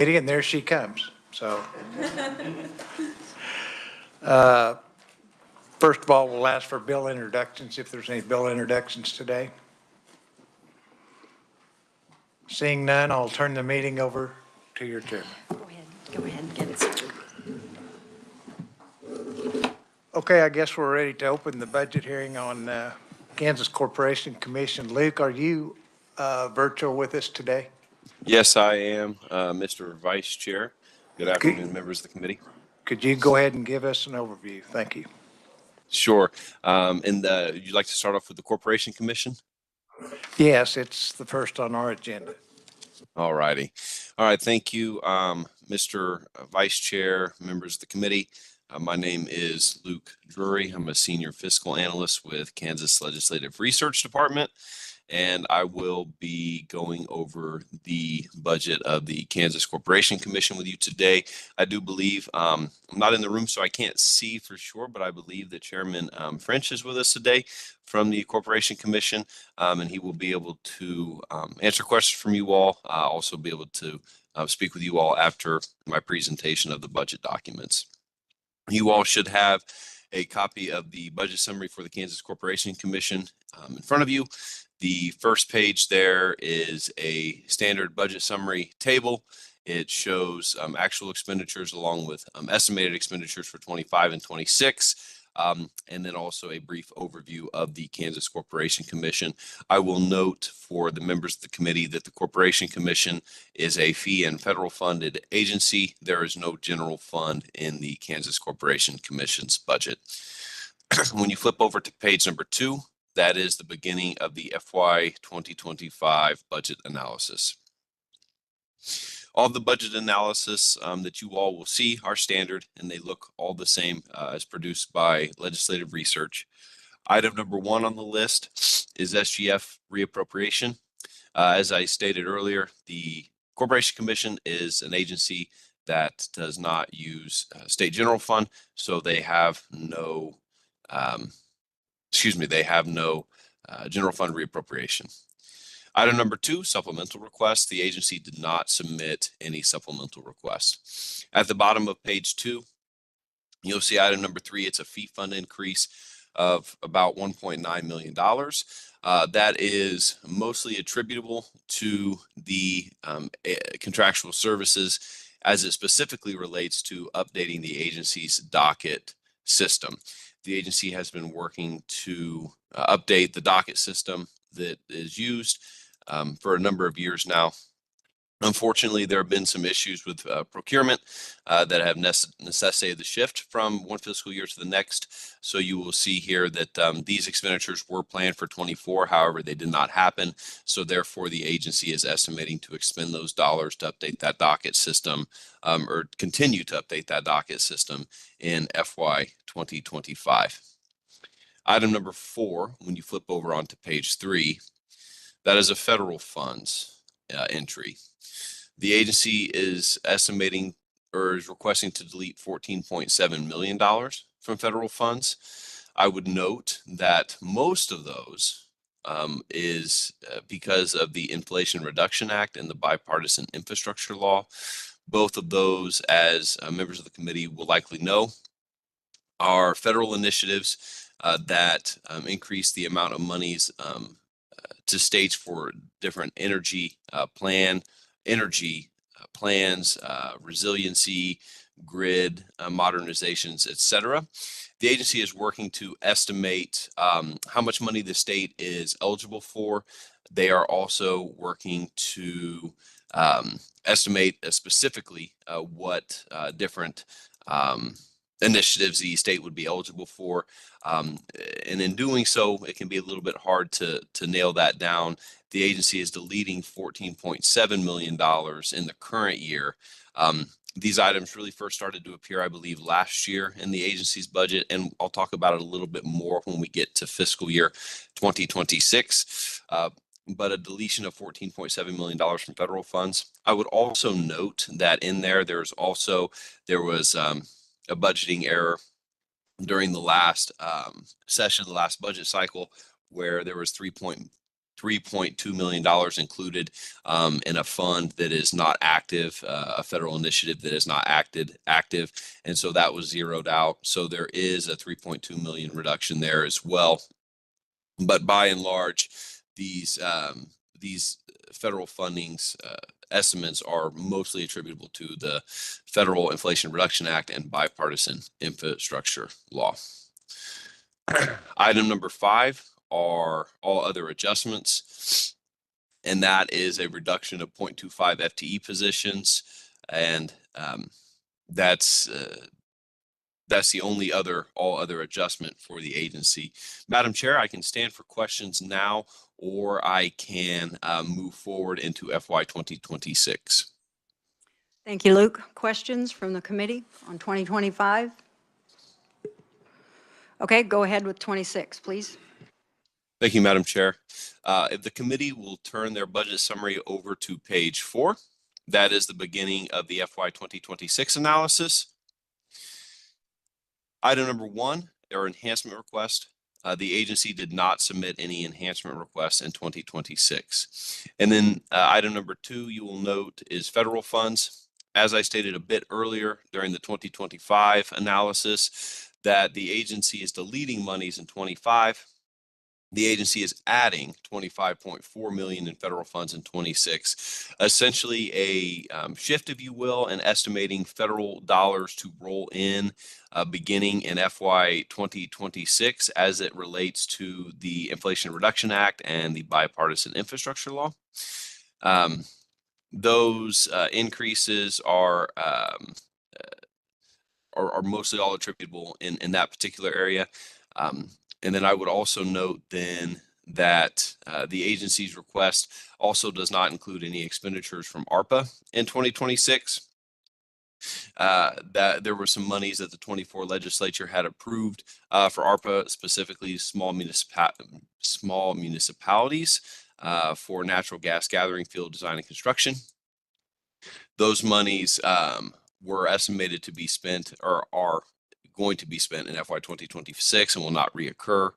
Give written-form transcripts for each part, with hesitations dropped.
And there she comes. So, uh, first of all, we'll ask for bill introductions, if there's any bill introductions today. Seeing none, I'll turn the meeting over to your chairman. Go ahead and get it started. Okay, I guess we're ready to open the budget hearing on Kansas Corporation Commission. Luke, are you virtual with us today? Yes, I am, Mr. Vice Chair. Good afternoon, members of the committee. Could you go ahead and give us an overview? Thank you. Sure. You'd like to start off with the Corporation Commission? Yes, it's the first on our agenda. All righty. All right. Thank you, Mr. Vice Chair, members of the committee. My name is Luke Drury. I'm a senior fiscal analyst with Kansas Legislative Research Department, and I will be going over the budget of the Kansas Corporation Commission with you today. I do believe, I'm not in the room, so I can't see for sure, but I believe that Chairman French is with us today from the Corporation Commission, and he will be able to answer questions from you all. I'll also be able to speak with you all after my presentation of the budget documents. You all should have a copy of the budget summary for the Kansas Corporation Commission in front of you. The first page there is a standard budget summary table. It shows actual expenditures along with estimated expenditures for 25 and 26. And then also a brief overview of the Kansas Corporation Commission. I will note for the members of the committee that the Corporation Commission is a fee and federal funded agency. There is no general fund in the Kansas Corporation Commission's budget. When you flip over to page number 2, that is the beginning of the FY 2025 budget analysis. All the budget analysis that you all will see are standard, and they look all the same as produced by Legislative Research. Item number 1 on the list is SGF reappropriation. As I stated earlier, the Corporation Commission is an agency that does not use state general fund, so they have no, general fund reappropriation. Item number 2, supplemental requests. The agency did not submit any supplemental requests. At the bottom of page 2, you'll see item number 3. It's a fee fund increase of about $1.9 million. That is mostly attributable to the contractual services as it specifically relates to updating the agency's docket system. The agency has been working to update the docket system that is used for a number of years now. Unfortunately, there have been some issues with procurement that have necessitated the shift from one fiscal year to the next. So you will see here that these expenditures were planned for 24. However, they did not happen. So therefore, the agency is estimating to expend those dollars to update that docket system or continue to update that docket system in FY 2025. Item number 4, when you flip over onto page 3, that is a federal funds entry. The agency is estimating or is requesting to delete $14.7 million from federal funds. I would note that most of those is because of the Inflation Reduction Act and the Bipartisan Infrastructure Law. Both of those, as members of the committee will likely know, are federal initiatives that increase the amount of monies to states for different energy plans, resiliency, grid modernizations, etc. The agency is working to estimate how much money the state is eligible for. They are also working to estimate specifically what different initiatives the state would be eligible for. And in doing so, it can be a little bit hard to nail that down. The agency is deleting $14.7 million in the current year. These items really first started to appear, I believe, last year in the agency's budget, and I'll talk about it a little bit more when we get to fiscal year 2026. But a deletion of $14.7 million from federal funds. I would also note that in there was a budgeting error during the last session, the last budget cycle, where there was $3.2 $3.2 million included in a fund that is not active, a federal initiative that is not active. And so that was zeroed out. So there is a 3.2 million reduction there as well. But by and large, these federal fundings estimates are mostly attributable to the Federal Inflation Reduction Act and bipartisan infrastructure law. Item number 5 are all other adjustments, and that is a reduction of 0.25 FTE positions, and that's the only all other adjustment for the agency. Madam Chair, I can stand for questions now, or I can move forward into FY 2026. Thank you, Luke. Questions from the committee on 2025? Okay, go ahead with 26, please. Thank you, Madam Chair. If the committee will turn their budget summary over to page 4, that is the beginning of the FY 2026 analysis. Item number 1, our enhancement request. The agency did not submit any enhancement requests in 2026. And then item number 2, you will note, is federal funds. As I stated a bit earlier during the 2025 analysis, that the agency is deleting monies in 25. The agency is adding $25.4 million in federal funds in 26, essentially a shift, if you will, in estimating federal dollars to roll in beginning in FY 2026 as it relates to the Inflation Reduction Act and the bipartisan infrastructure law. Those increases are mostly all attributable in that particular area. And then I would also note then that the agency's request also does not include any expenditures from ARPA in 2026. That there were some monies that the 24 legislature had approved for ARPA, specifically small municipalities for natural gas gathering, field design, and construction. Those monies were estimated to be spent, or are going to be spent, in FY 2026 and will not reoccur,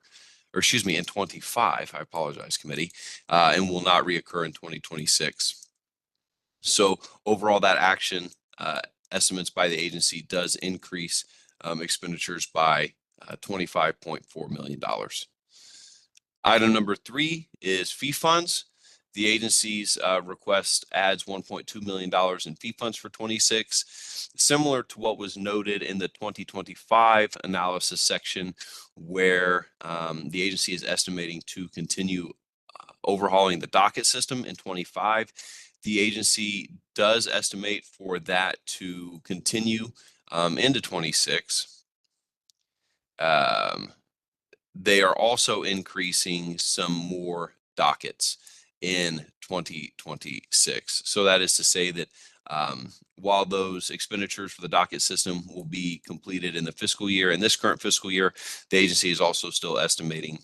or excuse me, in 25, I apologize, committee, and will not reoccur in 2026. So overall, that action estimates by the agency does increase expenditures by $25.4 million. Item number 3 is fee funds. The agency's request adds $1.2 million in fee funds for 26, similar to what was noted in the 2025 analysis section, where the agency is estimating to continue overhauling the docket system in 25. The agency does estimate for that to continue into 26. They are also increasing some more dockets in 2026. So that is to say that while those expenditures for the docket system will be completed in the fiscal year, in this current fiscal year, the agency is also still estimating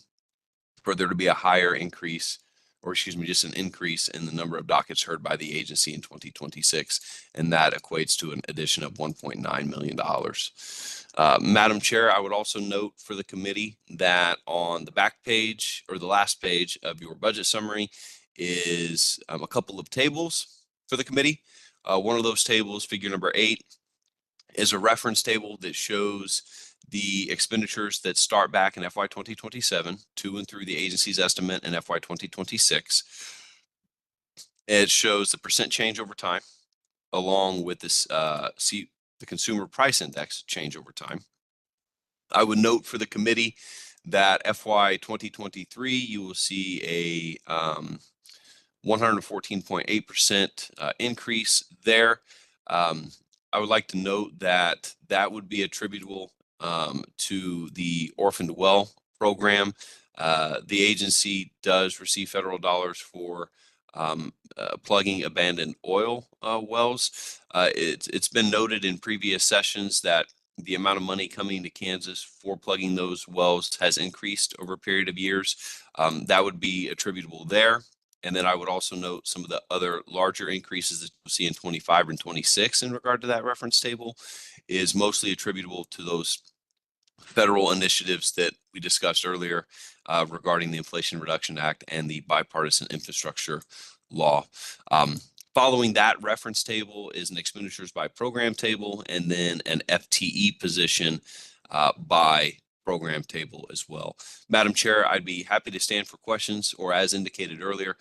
for there to be a higher increase, or excuse me, just an increase in the number of dockets heard by the agency in 2026. And that equates to an addition of $1.9 million. Madam Chair, I would also note for the committee that on the back page, or the last page of your budget summary, is a couple of tables for the committee. One of those tables, figure number 8, is a reference table that shows the expenditures that start back in FY 2027 to and through the agency's estimate in FY 2026. It shows the percent change over time, along with this the consumer price index change over time. I would note for the committee that FY 2023, you will see a 114.8% increase there. I would like to note that that would be attributable to the Orphaned Well program. The agency does receive federal dollars for plugging abandoned oil wells. It's been noted in previous sessions that the amount of money coming to Kansas for plugging those wells has increased over a period of years. That would be attributable there. And then I would also note some of the other larger increases that you'll see in 25 and 26 in regard to that reference table is mostly attributable to those federal initiatives that we discussed earlier regarding the Inflation Reduction Act and the bipartisan infrastructure law. Following that reference table is an expenditures by program table, and then an FTE position by program table as well. Madam Chair, I'd be happy to stand for questions, or as indicated earlier,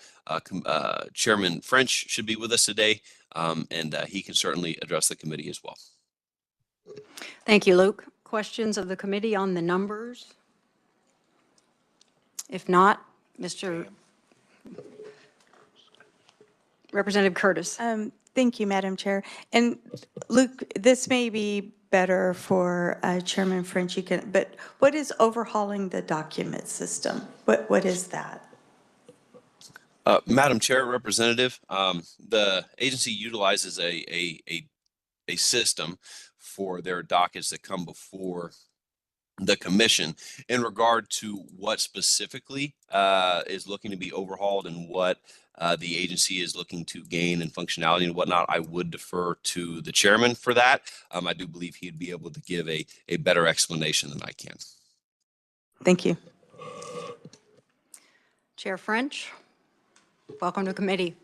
Chairman French should be with us today, and he can certainly address the committee as well. Thank you, Luke. Questions of the committee on the numbers? If not, Mr. Representative Curtis. Thank you, Madam Chair. And Luke, this may be better for Chairman French, but what is overhauling the document system? What is that? Madam Chair, Representative, the agency utilizes a system for their dockets that come before the commission. In regard to what specifically is looking to be overhauled and what the agency is looking to gain in functionality and whatnot, I would defer to the chairman for that. I do believe he'd be able to give a better explanation than I can. Thank you. Chair French, welcome to committee.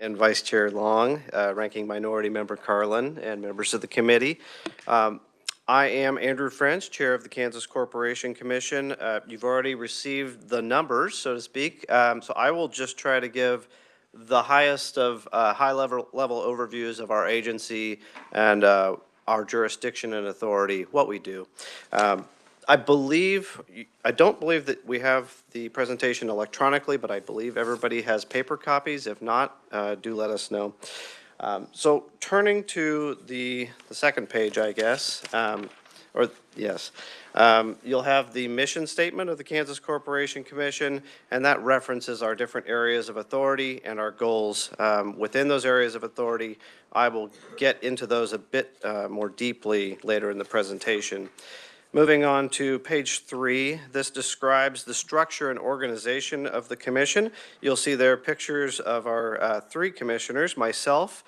And Vice Chair Long, Ranking Minority Member Carlin, and members of the committee. I am Andrew French, Chair of the Kansas Corporation Commission. You've already received the numbers, so to speak, so I will just try to give the highest of high-level overviews of our agency and our jurisdiction and authority, what we do. I don't believe that we have the presentation electronically, but I believe everybody has paper copies. If not, do let us know. So turning to the second page, I guess, you'll have the mission statement of the Kansas Corporation Commission, and that references our different areas of authority and our goals. Within those areas of authority, I will get into those a bit more deeply later in the presentation. Moving on to page 3, this describes the structure and organization of the commission. You'll see there pictures of our 3 commissioners, myself,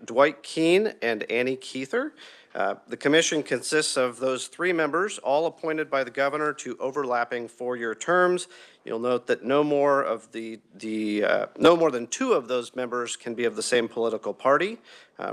Dwight Keene, and Annie Keither. The commission consists of those 3 members, all appointed by the governor to overlapping 4-year terms. You'll note that no more than 2 of those members can be of the same political party.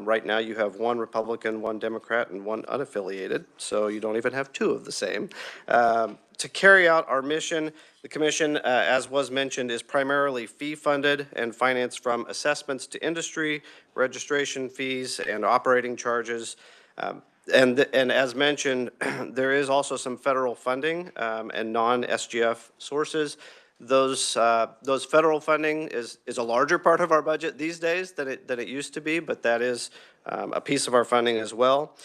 Right now you have 1 Republican, 1 Democrat, and 1 unaffiliated, so you don't even have 2 of the same. To carry out our mission, the commission, as was mentioned, is primarily fee-funded and financed from assessments to industry, registration fees, and operating charges. And as mentioned, there is also some federal funding and non-SGF sources. Those federal funding is a larger part of our budget these days than it used to be, but that is a piece of our funding as well.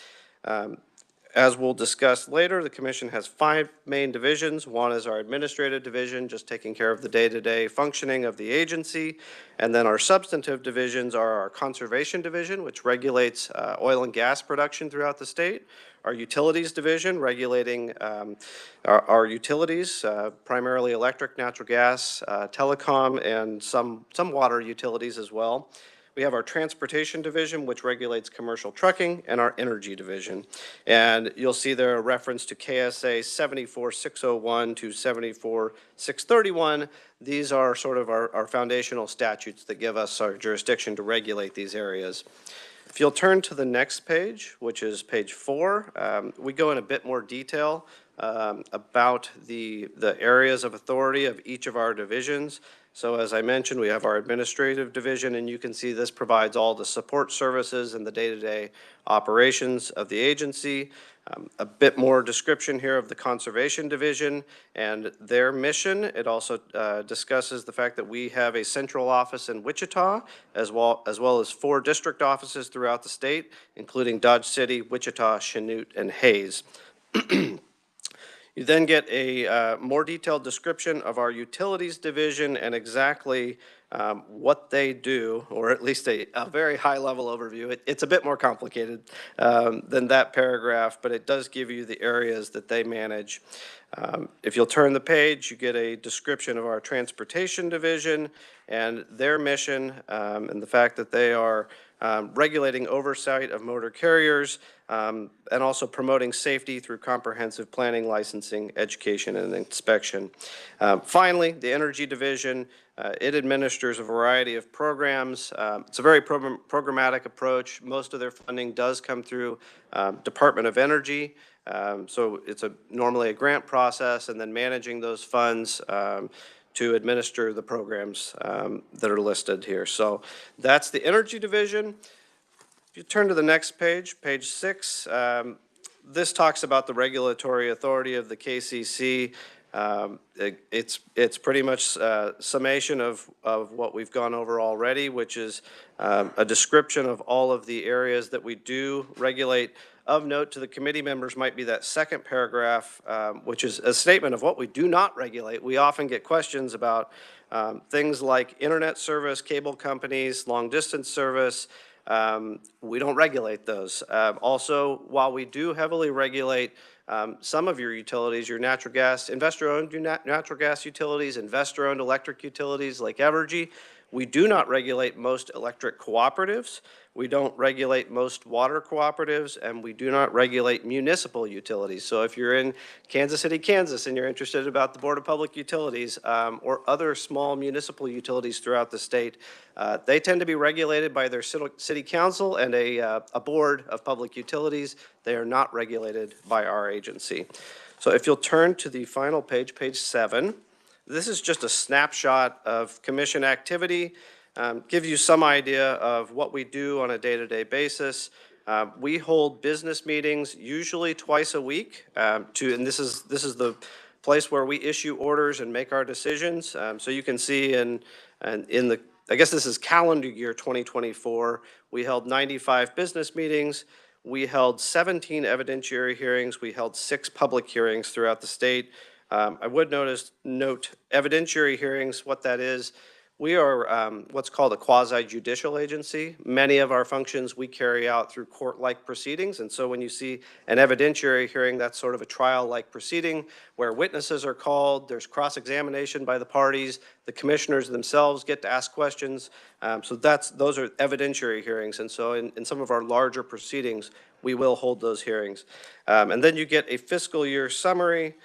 As we'll discuss later, the commission has 5 main divisions. One is our administrative division, just taking care of the day-to-day functioning of the agency. And then our substantive divisions are our conservation division, which regulates oil and gas production throughout the state. Our utilities division, regulating our utilities, primarily electric, natural gas, telecom, and some water utilities as well. We have our transportation division, which regulates commercial trucking, and our energy division. And you'll see there a reference to KSA 74601 to 74631. These are sort of our foundational statutes that give us our jurisdiction to regulate these areas. If you'll turn to the next page, which is page 4, we go in a bit more detail about the areas of authority of each of our divisions. So as I mentioned, we have our administrative division, and you can see this provides all the support services and the day-to-day operations of the agency. A bit more description here of the conservation division and their mission. It also discusses the fact that we have a central office in Wichita, as well as 4 district offices throughout the state, including Dodge City, Wichita, Chanute, and Hayes. You then get a more detailed description of our utilities division and exactly what they do, or at least a very high-level overview. It's a bit more complicated than that paragraph, but it does give you the areas that they manage. If you'll turn the page, you get a description of our transportation division and their mission, and the fact that they are regulating oversight of motor carriers, and also promoting safety through comprehensive planning, licensing, education, and inspection. Finally, the Energy Division, it administers a variety of programs. It's a very programmatic approach. Most of their funding does come through Department of Energy. So it's normally a grant process, and then managing those funds to administer the programs that are listed here. So that's the Energy Division. If you turn to the next page, page 6, this talks about the regulatory authority of the KCC. It's pretty much summation of what we've gone over already, which is a description of all of the areas that we do regulate. Of note to the committee members might be that second paragraph, which is a statement of what we do not regulate. We often get questions about things like internet service, cable companies, long distance service. We don't regulate those. Also, while we do heavily regulate some of your utilities, your natural gas, investor-owned natural gas utilities, investor-owned electric utilities like Evergy, we do not regulate most electric cooperatives. We don't regulate most water cooperatives, and we do not regulate municipal utilities. So if you're in Kansas City, Kansas, and you're interested about the Board of Public Utilities or other small municipal utilities throughout the state, they tend to be regulated by their city council and a board of public utilities. They are not regulated by our agency. So if you'll turn to the final page, page 7, this is just a snapshot of commission activity. Give you some idea of what we do on a day-to-day basis. We hold business meetings usually twice a week, and this is the place where we issue orders and make our decisions. So you can see in the, I guess this is calendar year 2024, we held 95 business meetings. We held 17 evidentiary hearings. We held 6 public hearings throughout the state. I would note evidentiary hearings, what that is. We are what's called a quasi-judicial agency. Many of our functions we carry out through court-like proceedings, and so when you see an evidentiary hearing, that's sort of a trial-like proceeding where witnesses are called, there's cross-examination by the parties, the commissioners themselves get to ask questions. So those are evidentiary hearings, and so in some of our larger proceedings, we will hold those hearings. And then you get a fiscal year summary,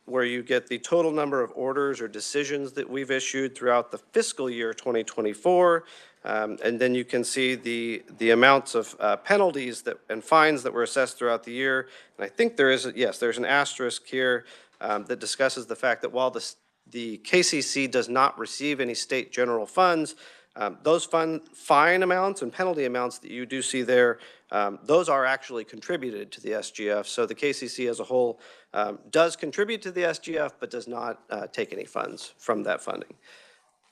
where you get the total number of orders or decisions that we've issued throughout the fiscal year 2024. And then you can see the amounts of penalties and fines that were assessed throughout the year. And I think there's an asterisk here that discusses the fact that while the KCC does not receive any state general funds, those fine amounts and penalty amounts that you do see there, those are actually contributed to the SGF. So the KCC as a whole does contribute to the SGF, but does not take any funds from that funding.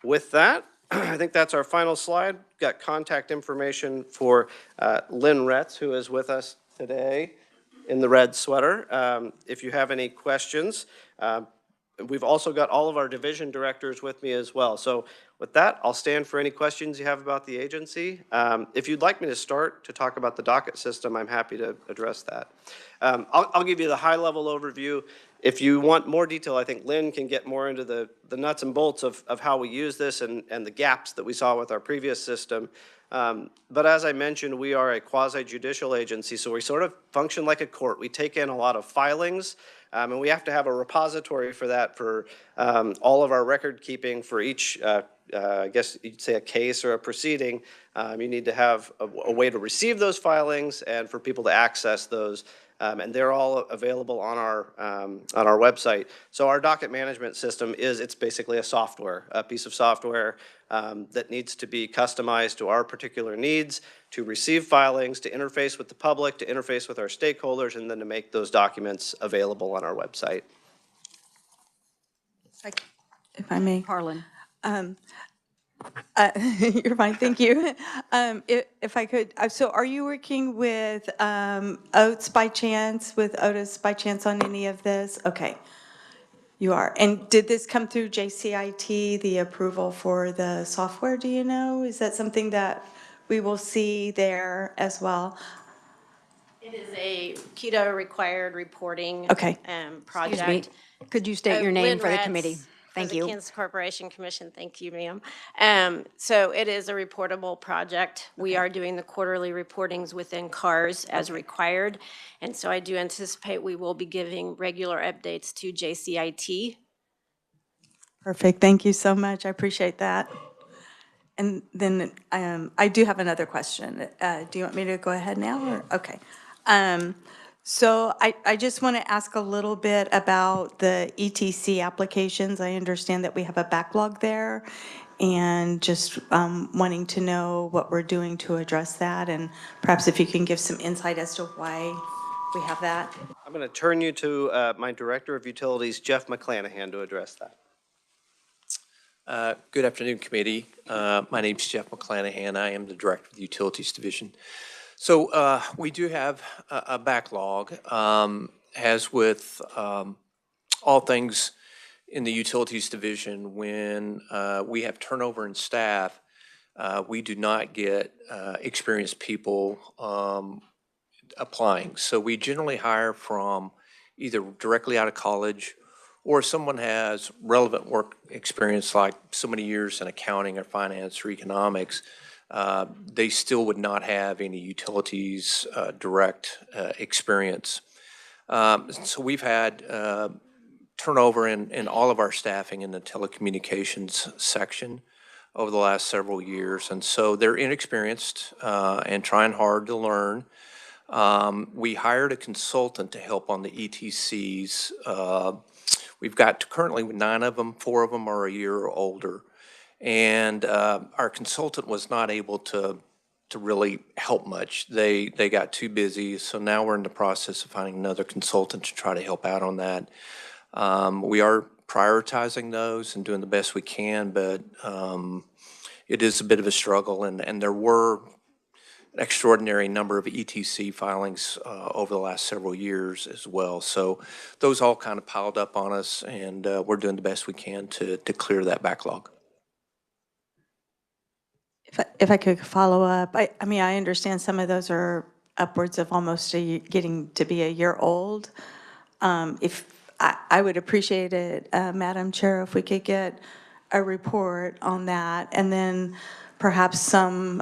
With that, I think that's our final slide. Got contact information for Lynn Retz, who is with us today in the red sweater. If you have any questions, we've also got all of our division directors with me as well. So with that, I'll stand for any questions you have about the agency. If you'd like me to start to talk about the docket system, I'm happy to address that. I'll give you the high-level overview. If you want more detail, I think Lynn can get more into the nuts and bolts of how we use this and the gaps that we saw with our previous system. But as I mentioned, we are a quasi-judicial agency, so we sort of function like a court. We take in a lot of filings, and we have to have a repository for that for all of our record keeping for each, I guess you'd say a case or a proceeding. You need to have a way to receive those filings and for people to access those. And they're all available on our website. So our docket management system it's basically a piece of software that needs to be customized to our particular needs, to receive filings, to interface with the public, to interface with our stakeholders, and then to make those documents available on our website. If I may. Harlan. You're fine, thank you. If I could, so are you working with Otis by chance on any of this? Okay, you are. And did this come through JCIT, the approval for the software, do you know? Is that something that we will see there as well? It is a KETA required reporting Okay. project. Could you state your name Lynn for the Retz, committee? Thank the you. Kansas Corporation Commission, thank you, ma'am. So it is a reportable project. We are doing the quarterly reportings within CARS as required. And so I do anticipate we will be giving regular updates to JCIT. Perfect, thank you so much, I appreciate that. And then I do have another question. Do you want me to go ahead now, or, okay. So I just want to ask a little bit about the ETC applications. I understand that we have a backlog there, and just wanting to know what we're doing to address that, and perhaps if you can give some insight as to why we have that. I'm going to turn you to my Director of Utilities, Jeff McClanahan, to address that. Good afternoon, committee. My name's Jeff McClanahan. I am the Director of the Utilities Division. So we do have a backlog. As with all things in the Utilities Division, when we have turnover in staff, we do not get experienced people applying. So we generally hire from either directly out of college, or if someone has relevant work experience, like so many years in accounting or finance or economics, they still would not have any utilities direct experience. So we've had turnover in all of our staffing in the telecommunications section over the last several years. And so they're inexperienced and trying hard to learn. We hired a consultant to help on the ETCs. We've got currently 9 of them, 4 of them are a year or older. And our consultant was not able to really help much. They got too busy, so now we're in the process of finding another consultant to try to help out on that. We are prioritizing those and doing the best we can, but it is a bit of a struggle, and there were an extraordinary number of ETC filings over the last several years as well. So those all kind of piled up on us, and we're doing the best we can to clear that backlog. If I could follow up, I mean, I understand some of those are upwards of almost getting to be a year old. If I would appreciate it, Madam Chair, if we could get a report on that, and then perhaps some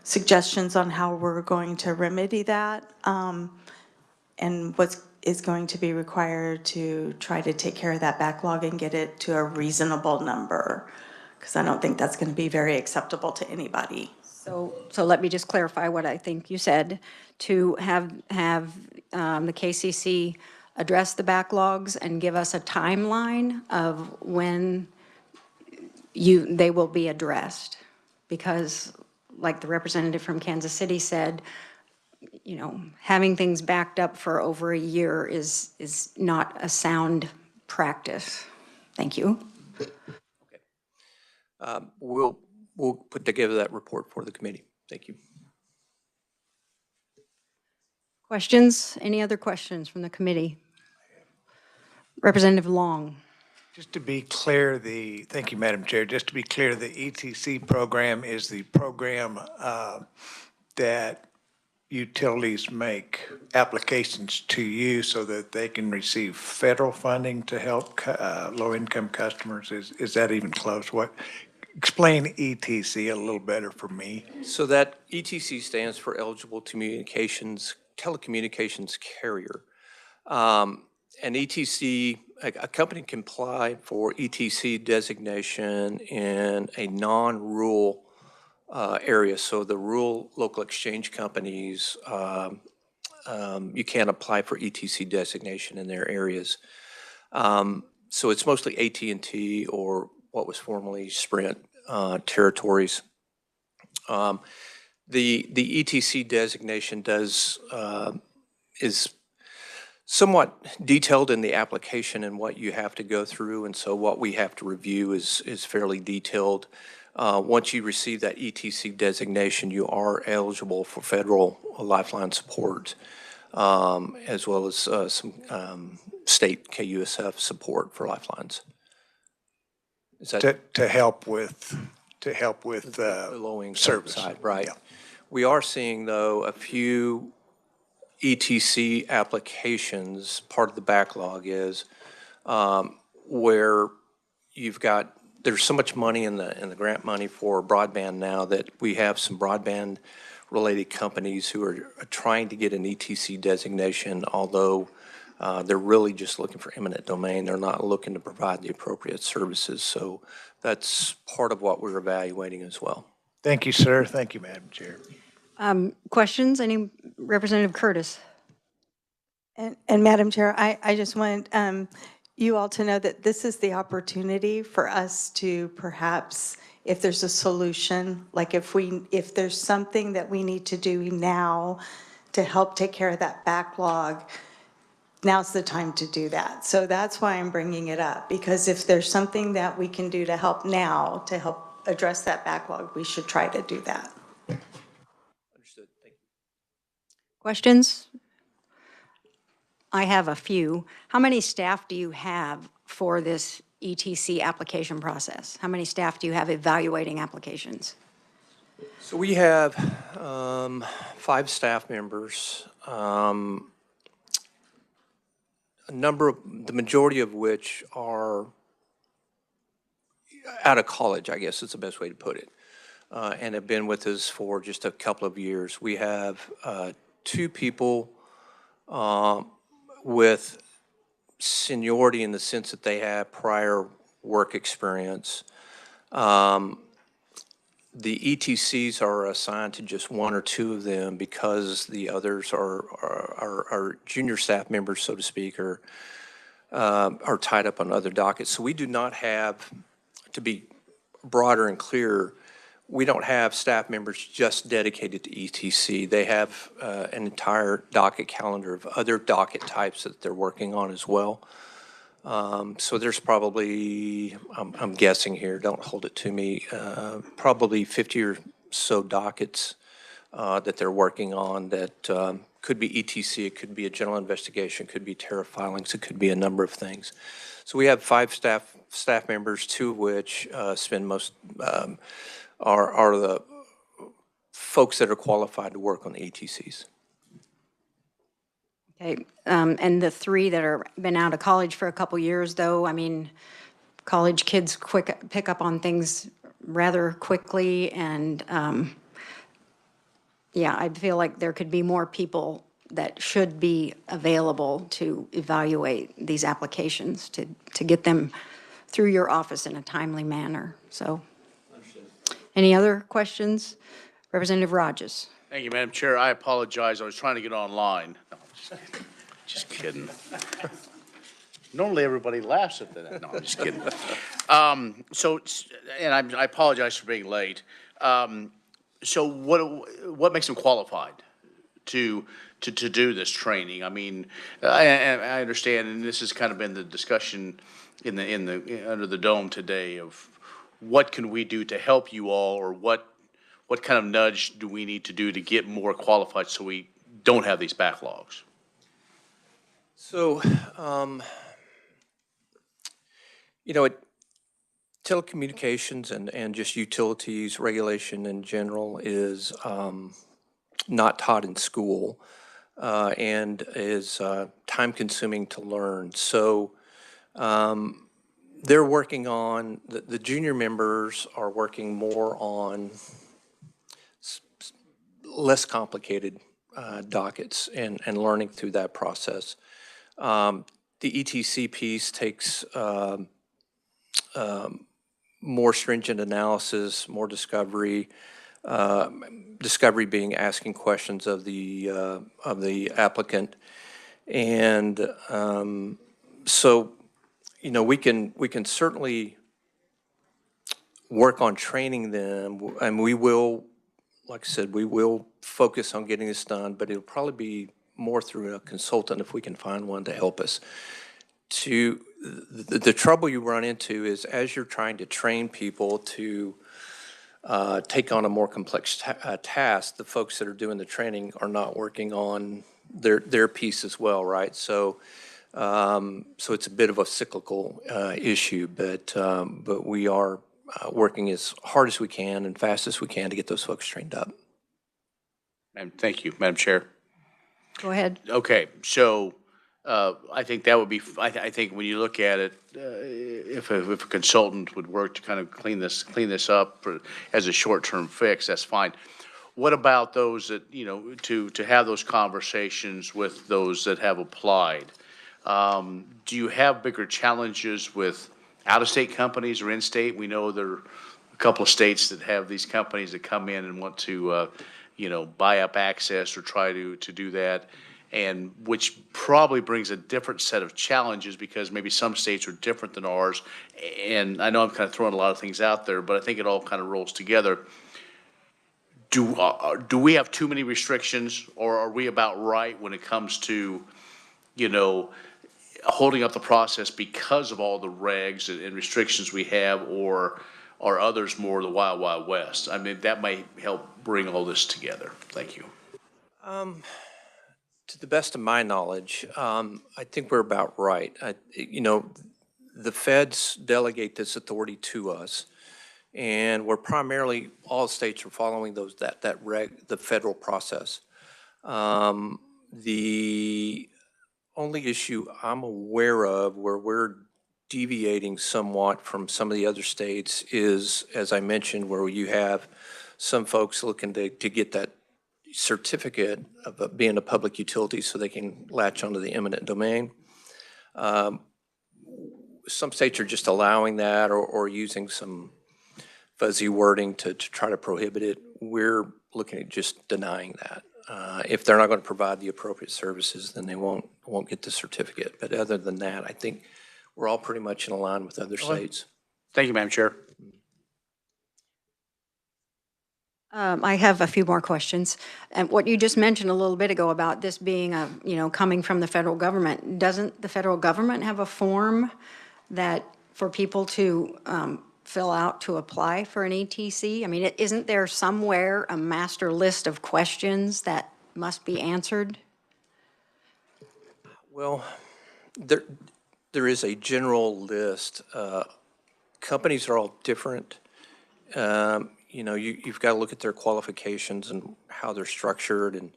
suggestions on how we're going to remedy that, and what is going to be required to try to take care of that backlog and get it to a reasonable number, because I don't think that's going to be very acceptable to anybody. So let me just clarify what I think you said, to have the KCC address the backlogs and give us a timeline of when they will be addressed. Because like the representative from Kansas City said, you know, having things backed up for over a year is not a sound practice. Thank you. We'll put together that report for the committee. Thank you. Questions? Any other questions from the committee? Representative Long. Just to be clear, thank you, Madam Chair. Just to be clear, the ETC program is the program that utilities make applications to you so that they can receive federal funding to help low-income customers. Is that even close? Explain ETC a little better for me. So that ETC stands for Eligible Telecommunications Carrier. An ETC, a company can apply for ETC designation in a non-rural area. So the rural local exchange companies, you can't apply for ETC designation in their areas. So it's mostly AT&T or what was formerly Sprint territories. The ETC designation is somewhat detailed in the application and what you have to go through, and so what we have to review is fairly detailed. Once you receive that ETC designation, you are eligible for federal lifeline support, as well as some state KUSF support for lifelines. Is that To help with the low-income service side, right? Yeah. We are seeing, though, a few ETC applications. Part of the backlog is where there's so much money in the grant money for broadband now that we have some broadband-related companies who are trying to get an ETC designation, although they're really just looking for eminent domain. They're not looking to provide the appropriate services. So that's part of what we're evaluating as well. Thank you, sir. Thank you, Madam Chair. Questions? Any, Representative Curtis? And Madam Chair, I just want you all to know that this is the opportunity for us to perhaps, if there's a solution, like if there's something that we need to do now to help take care of that backlog, now's the time to do that. So that's why I'm bringing it up, because if there's something that we can do to help now, to help address that backlog, we should try to do that. Understood. Thank you. Questions? I have a few. How many staff do you have for this ETC application process? How many staff do you have evaluating applications? So we have 5 staff members, the majority of which are out of college, I guess is the best way to put it, and have been with us for just a couple of years. We have 2 people with seniority in the sense that they have prior work experience. The ETCs are assigned to just 1 or 2 of them because the others are junior staff members, so to speak, or are tied up on other dockets. So we do not have, to be broader and clearer, we don't have staff members just dedicated to ETC. They have an entire docket calendar of other docket types that they're working on as well. So there's probably, I'm guessing here, don't hold it to me, probably 50 or so dockets that they're working on that could be ETC, it could be a general investigation, could be tariff filings, it could be a number of things. So we have 5 staff members, 2 of which spend most, are the folks that are qualified to work on the ETCs. Okay, and the 3 that are been out of college for a couple years, though, I mean, college kids pick up on things rather quickly, and yeah, I feel like there could be more people that should be available to evaluate these applications to get them through your office in a timely manner. So, any other questions? Representative Rogers. Thank you, Madam Chair. I apologize. I was trying to get online. No, just kidding. Normally, everybody laughs at that. No, I'm just kidding. I apologize for being late. So what makes them qualified to do this training? I mean, I understand, and this has kind of been the discussion under the dome today of what can we do to help you all, or what kind of nudge do we need to do to get more qualified so we don't have these backlogs? So, telecommunications and just utilities regulation in general is not taught in school and is time-consuming to learn. So they're working on, the junior members are working more on less complicated dockets and learning through that process. The ETC piece takes more stringent analysis, more discovery, discovery being asking questions of the applicant, and so we can certainly work on training them, and we will, like I said, we will focus on getting this done, but it'll probably be more through a consultant if we can find one to help us. The trouble you run into is as you're trying to train people to take on a more complex task, the folks that are doing the training are not working on their piece as well, right? So it's a bit of a cyclical issue, but we are working as hard as we can and fast as we can to get those folks trained up. And thank you, Madam Chair. Go ahead. Okay, so I think that would be, I think when you look at it, if a consultant would work to kind of clean this up as a short-term fix, that's fine. What about those that, you know, to have those conversations with those that have applied? Do you have bigger challenges with out-of-state companies or in-state? We know there are a couple of states that have these companies that come in and want to, you know, buy up access or try to do that, and which probably brings a different set of challenges because maybe some states are different than ours. And I know I'm kind of throwing a lot of things out there, but I think it all kind of rolls together. Do we have too many restrictions, or are we about right when it comes to, you know, holding up the process because of all the regs and restrictions we have, or are others more the wild, wild west? I mean, that might help bring all this together. Thank you. To the best of my knowledge, I think we're about right. You know, the feds delegate this authority to us, and we're primarily, all states are following the federal process. The only issue I'm aware of where we're deviating somewhat from some of the other states is, as I mentioned, where you have some folks looking to get that certificate of being a public utility so they can latch onto the eminent domain. Some states are just allowing that or using some fuzzy wording to try to prohibit it. We're looking at just denying that. If they're not going to provide the appropriate services, then they won't get the certificate. But other than that, I think we're all pretty much in line with other states. Thank you, Madam Chair. I have a few more questions. And what you just mentioned a little bit ago about this being a, you know, coming from the federal government, doesn't the federal government have a form that for people to fill out to apply for an ETC? I mean, isn't there somewhere a master list of questions that must be answered? Well, there is a general list. Companies are all different. You know, you've got to look at their qualifications and how they're structured, and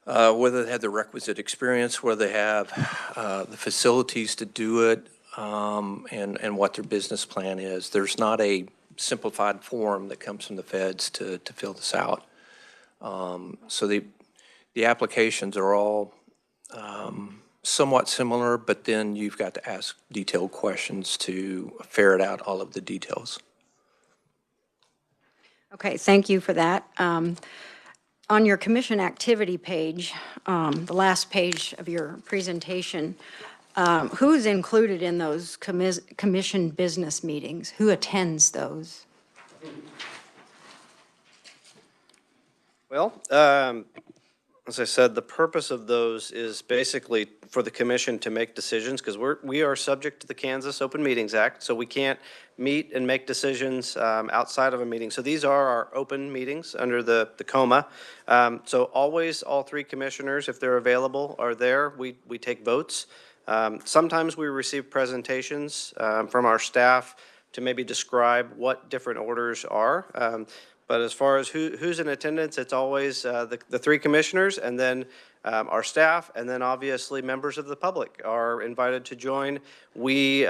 whether they have the requisite experience, whether they have the facilities to do it, and what their business plan is. There's not a simplified form that comes from the feds to fill this out. So the applications are all somewhat similar, but then you've got to ask detailed questions to ferret out all of the details. Okay, thank you for that. On your commission activity page, the last page of your presentation, who's included in those commission business meetings? Who attends those? Well, as I said, the purpose of those is basically for the commission to make decisions, because we are subject to the Kansas Open Meetings Act, so we can't meet and make decisions outside of a meeting. So these are our open meetings under the COMA. So always, all three commissioners, if they're available, are there. We take votes. Sometimes we receive presentations from our staff to maybe describe what different orders are. But as far as who's in attendance, it's always the three commissioners, and then our staff, and then obviously members of the public are invited to join. We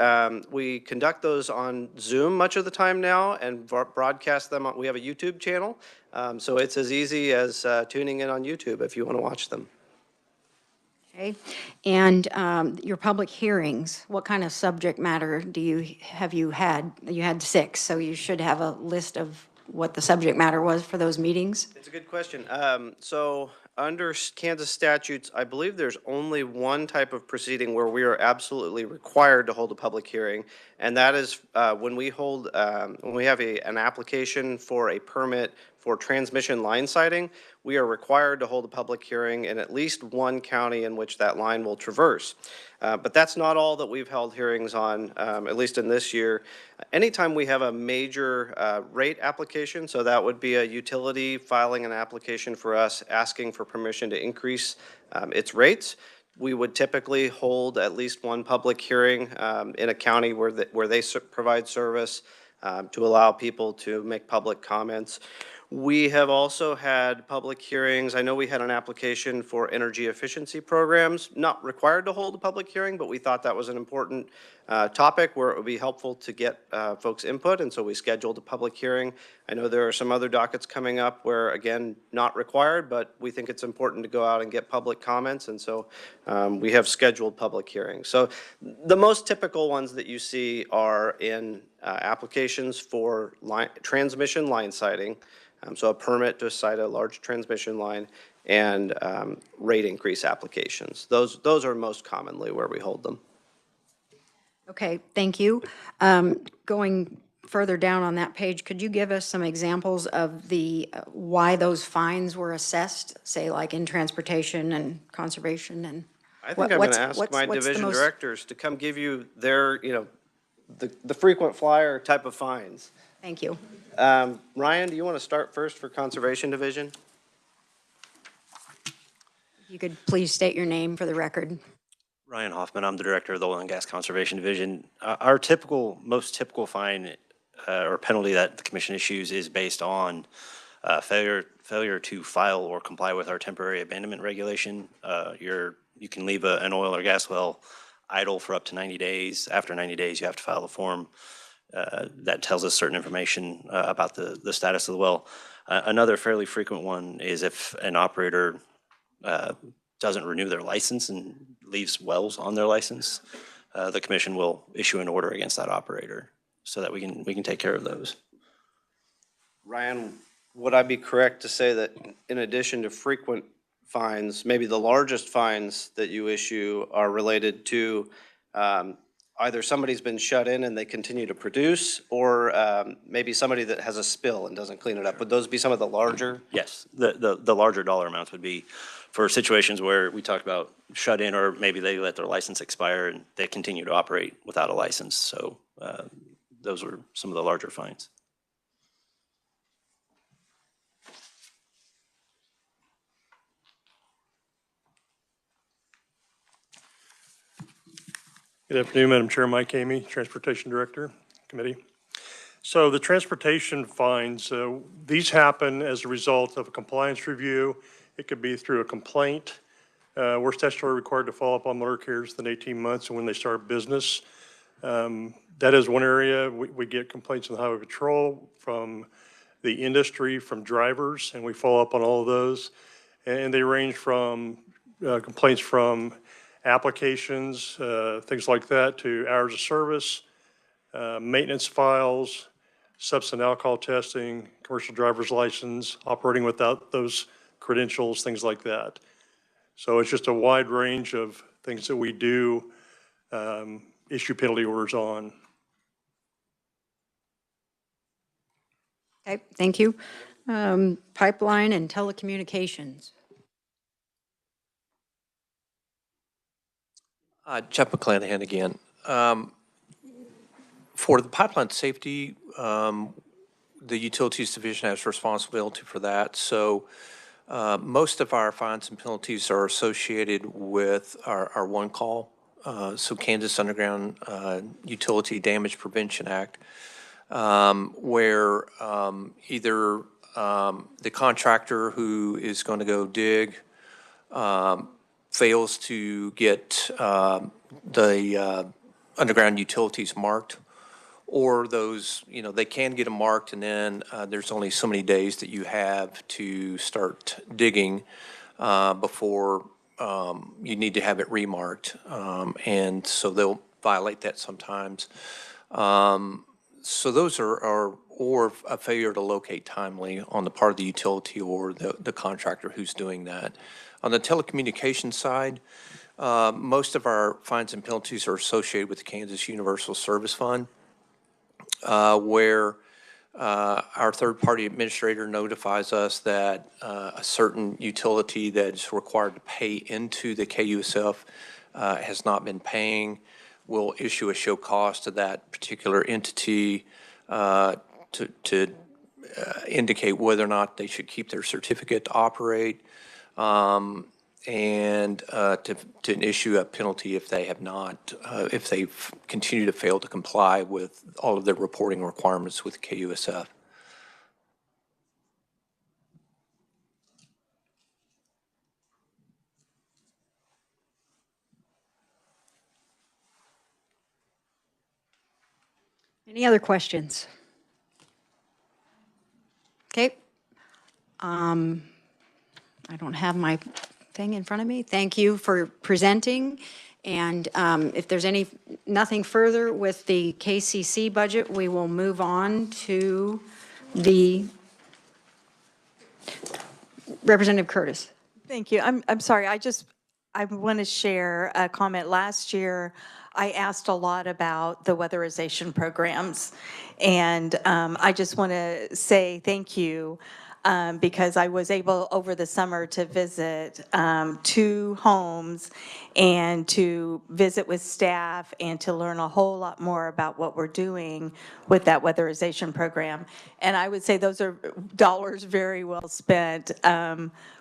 conduct those on Zoom much of the time now and broadcast them. We have a YouTube channel, so it's as easy as tuning in on YouTube if you want to watch them. Okay, and your public hearings, what kind of subject matter have you had? You had 6, so you should have a list of what the subject matter was for those meetings? It's a good question. So under Kansas statutes, I believe there's only one type of proceeding where we are absolutely required to hold a public hearing, and that is when we have an application for a permit for transmission line siting. We are required to hold a public hearing in at least one county in which that line will traverse. But that's not all that we've held hearings on, at least in this year. Anytime we have a major rate application, so that would be a utility filing an application for us asking for permission to increase its rates, we would typically hold at least one public hearing in a county where they provide service to allow people to make public comments. We have also had public hearings. I know we had an application for energy efficiency programs, not required to hold a public hearing, but we thought that was an important topic where it would be helpful to get folks' input, and so we scheduled a public hearing. I know there are some other dockets coming up where, again, not required, but we think it's important to go out and get public comments, and so we have scheduled public hearings. So the most typical ones that you see are in applications for transmission line siting, so a permit to site a large transmission line, and rate increase applications. Those are most commonly where we hold them. Okay, thank you. Going further down on that page, could you give us some examples of the, why those fines were assessed, say like in transportation and conservation and? I think I'm going to ask my what's the division most- directors to come give you their, the frequent flyer type of fines. Thank you. Ryan, do you want to start first for Conservation Division? You could please state your name for the record. Ryan Hoffman, I'm the director of the Oil and Gas Conservation Division. Our most typical fine or penalty that the commission issues is based on failure to file or comply with our temporary abandonment regulation. You can leave an oil or gas well idle for up to 90 days. After 90 days, you have to file a form that tells us certain information about the status of the well. Another fairly frequent one is if an operator doesn't renew their license and leaves wells on their license, the commission will issue an order against that operator so that we can take care of those. Ryan, would I be correct to say that in addition to frequent fines, maybe the largest fines that you issue are related to either somebody's been shut in and they continue to produce, or maybe somebody that has a spill and doesn't clean it up? Would those be some of the larger? Yes, the larger dollar amounts would be for situations where we talked about shut in, or maybe they let their license expire and they continue to operate without a license. So those were some of the larger fines. Good afternoon, Madam Chair. Mike Amy, Transportation Director, Committee. So the transportation fines, these happen as a result of a compliance review. It could be through a complaint. We're statutorily required to follow up on motor carriers within 18 months and when they start business. That is one area. We get complaints on the Highway Patrol from the industry, from drivers, and we follow up on all of those. And they range from complaints from applications, things like that, to hours of service, maintenance files, substance and alcohol testing, commercial driver's license, operating without those credentials, things like that. So it's just a wide range of things that we do issue penalty orders on. Okay, thank you. Pipeline and telecommunications. Jeff McClanahan again. For the pipeline safety, the Utilities Division has responsibility for that. So most of our fines and penalties are associated with our one call. So Kansas Underground Utility Damage Prevention Act, where either the contractor who is going to go dig fails to get the underground utilities marked, or those, they can get them marked, and then there's only so many days that you have to start digging before you need to have it remarked. And so they'll violate that sometimes. So those are or a failure to locate timely on the part of the utility or the contractor who's doing that. On the telecommunications side, most of our fines and penalties are associated with the Kansas Universal Service Fund, where our third-party administrator notifies us that a certain utility that is required to pay into the KUSF has not been paying. We'll issue a show cause to that particular entity to indicate whether or not they should keep their certificate to operate, and to issue a penalty if they have not, if they continue to fail to comply with all of their reporting requirements with KUSF. Any other questions? Okay. I don't have my thing in front of me. Thank you for presenting. And if there's nothing further with the KCC budget, we will move on to the Representative Curtis. Thank you. I'm sorry. I want to share a comment. Last year, I asked a lot about the weatherization programs. And I just want to say thank you because I was able over the summer to visit 2 homes and to visit with staff and to learn a whole lot more about what we're doing with that weatherization program. And I would say those are dollars very well spent.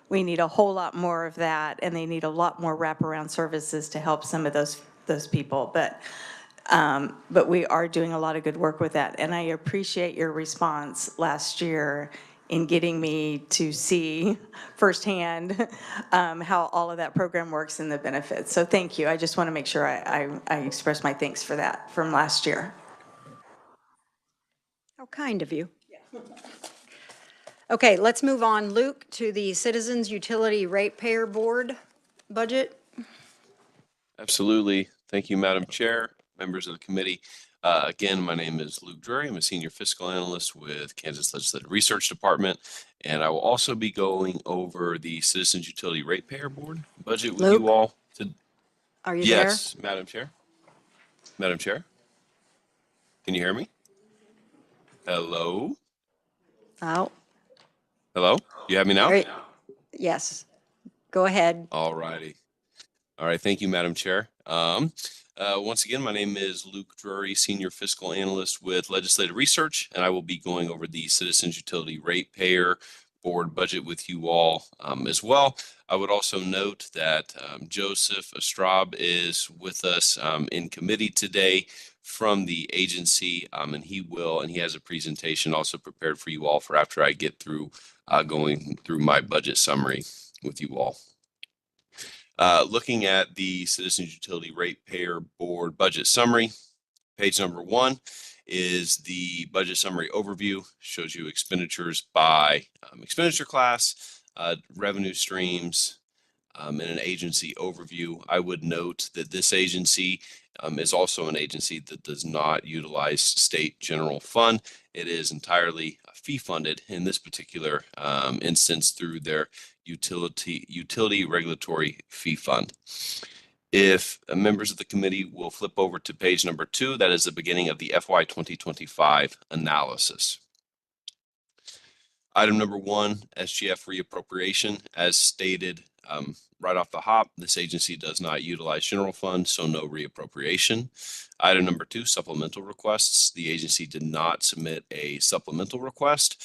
We need a whole lot more of that, and they need a lot more wraparound services to help some of those people. But we are doing a lot of good work with that, and I appreciate your response last year in getting me to see firsthand how all of that program works and the benefits. So thank you. I just want to make sure I express my thanks for that from last year. How kind of you. Okay, let's move on, Luke, to the Citizens Utility Ratepayer Board budget. Absolutely. Thank you, Madam Chair, members of the committee. Again, my name is Luke Drury. I'm a senior fiscal analyst with Kansas Legislative Research Department, and I will also be going over the Citizens Utility Ratepayer Board budget with Luke? you all. Are you there? Yes, Madam Chair. Madam Chair, can you hear me? Hello? Oh, Hello? You have me now? yes. Go ahead. All righty. All right. Thank you, Madam Chair. Once again, my name is Luke Drury, Senior Fiscal Analyst with Legislative Research, and I will be going over the Citizens Utility Ratepayer Board budget with you all as well. I would also note that Joseph Estraub is with us in committee today from the agency, and he has a presentation also prepared for you all for after I get through going through my budget summary with you all. Looking at the Citizens Utility Ratepayer Board budget summary, page number 1 is the budget summary overview, shows you expenditures by expenditure class, revenue streams, and an agency overview. I would note that this agency is also an agency that does not utilize state general fund. It is entirely fee funded in this particular instance through their utility regulatory fee fund. If members of the committee will flip over to page number 2, that is the beginning of the FY 2025 analysis. Item number 1, SGF reappropriation, as stated right off the hop, this agency does not utilize general fund, so no reappropriation. Item number 2, supplemental requests. The agency did not submit a supplemental request.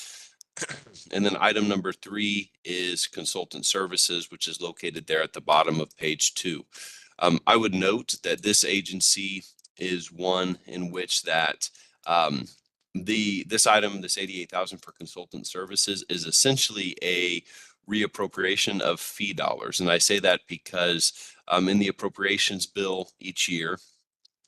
And then item number 3 is consultant services, which is located there at the bottom of page 2. I would note that this agency is one in which that this item, this $88,000 for consultant services, is essentially a reappropriation of fee dollars. And I say that because in the appropriations bill each year,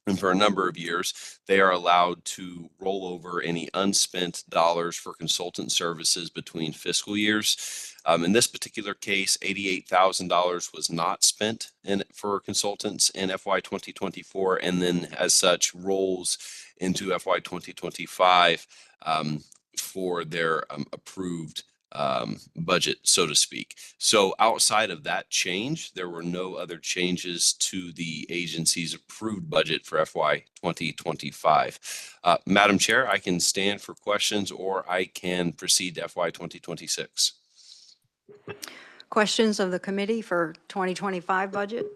and for a number of years, they are allowed to roll over any unspent dollars for consultant services between fiscal years. In this particular case, $88,000 was not spent for consultants in FY 2024, and then as such rolls into FY 2025 for their approved budget, so to speak. So outside of that change, there were no other changes to the agency's approved budget for FY 2025. Madam Chair, I can stand for questions or I can proceed to FY 2026. Questions of the committee for 2025 budget?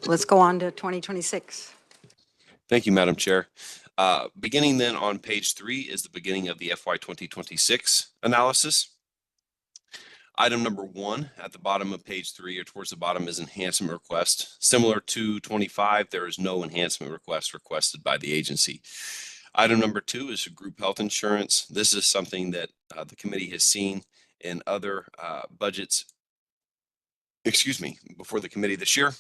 Let's go on to 2026. Thank you, Madam Chair. Beginning then on page 3 is the beginning of the FY 2026 analysis. Item number 1 at the bottom of page 3 or towards the bottom is enhancement request. Similar to 25, there is no enhancement request requested by the agency. Item number 2 is group health insurance. This is something that the committee has seen in other budgets, before the committee this year.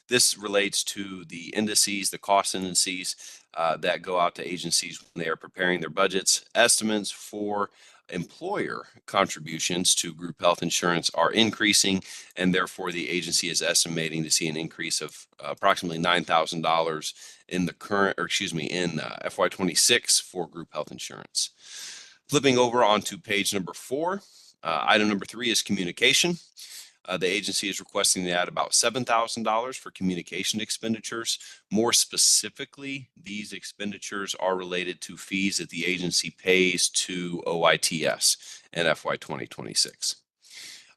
This relates to the indices, the cost indices that go out to agencies when they are preparing their budgets. Estimates for employer contributions to group health insurance are increasing, and therefore the agency is estimating to see an increase of approximately $9,000 in the current, or excuse me, in FY26 for group health insurance. Flipping over onto page number 4, item number 3 is communication. The agency is requesting to add about $7,000 for communication expenditures. More specifically, these expenditures are related to fees that the agency pays to OITS in FY 2026.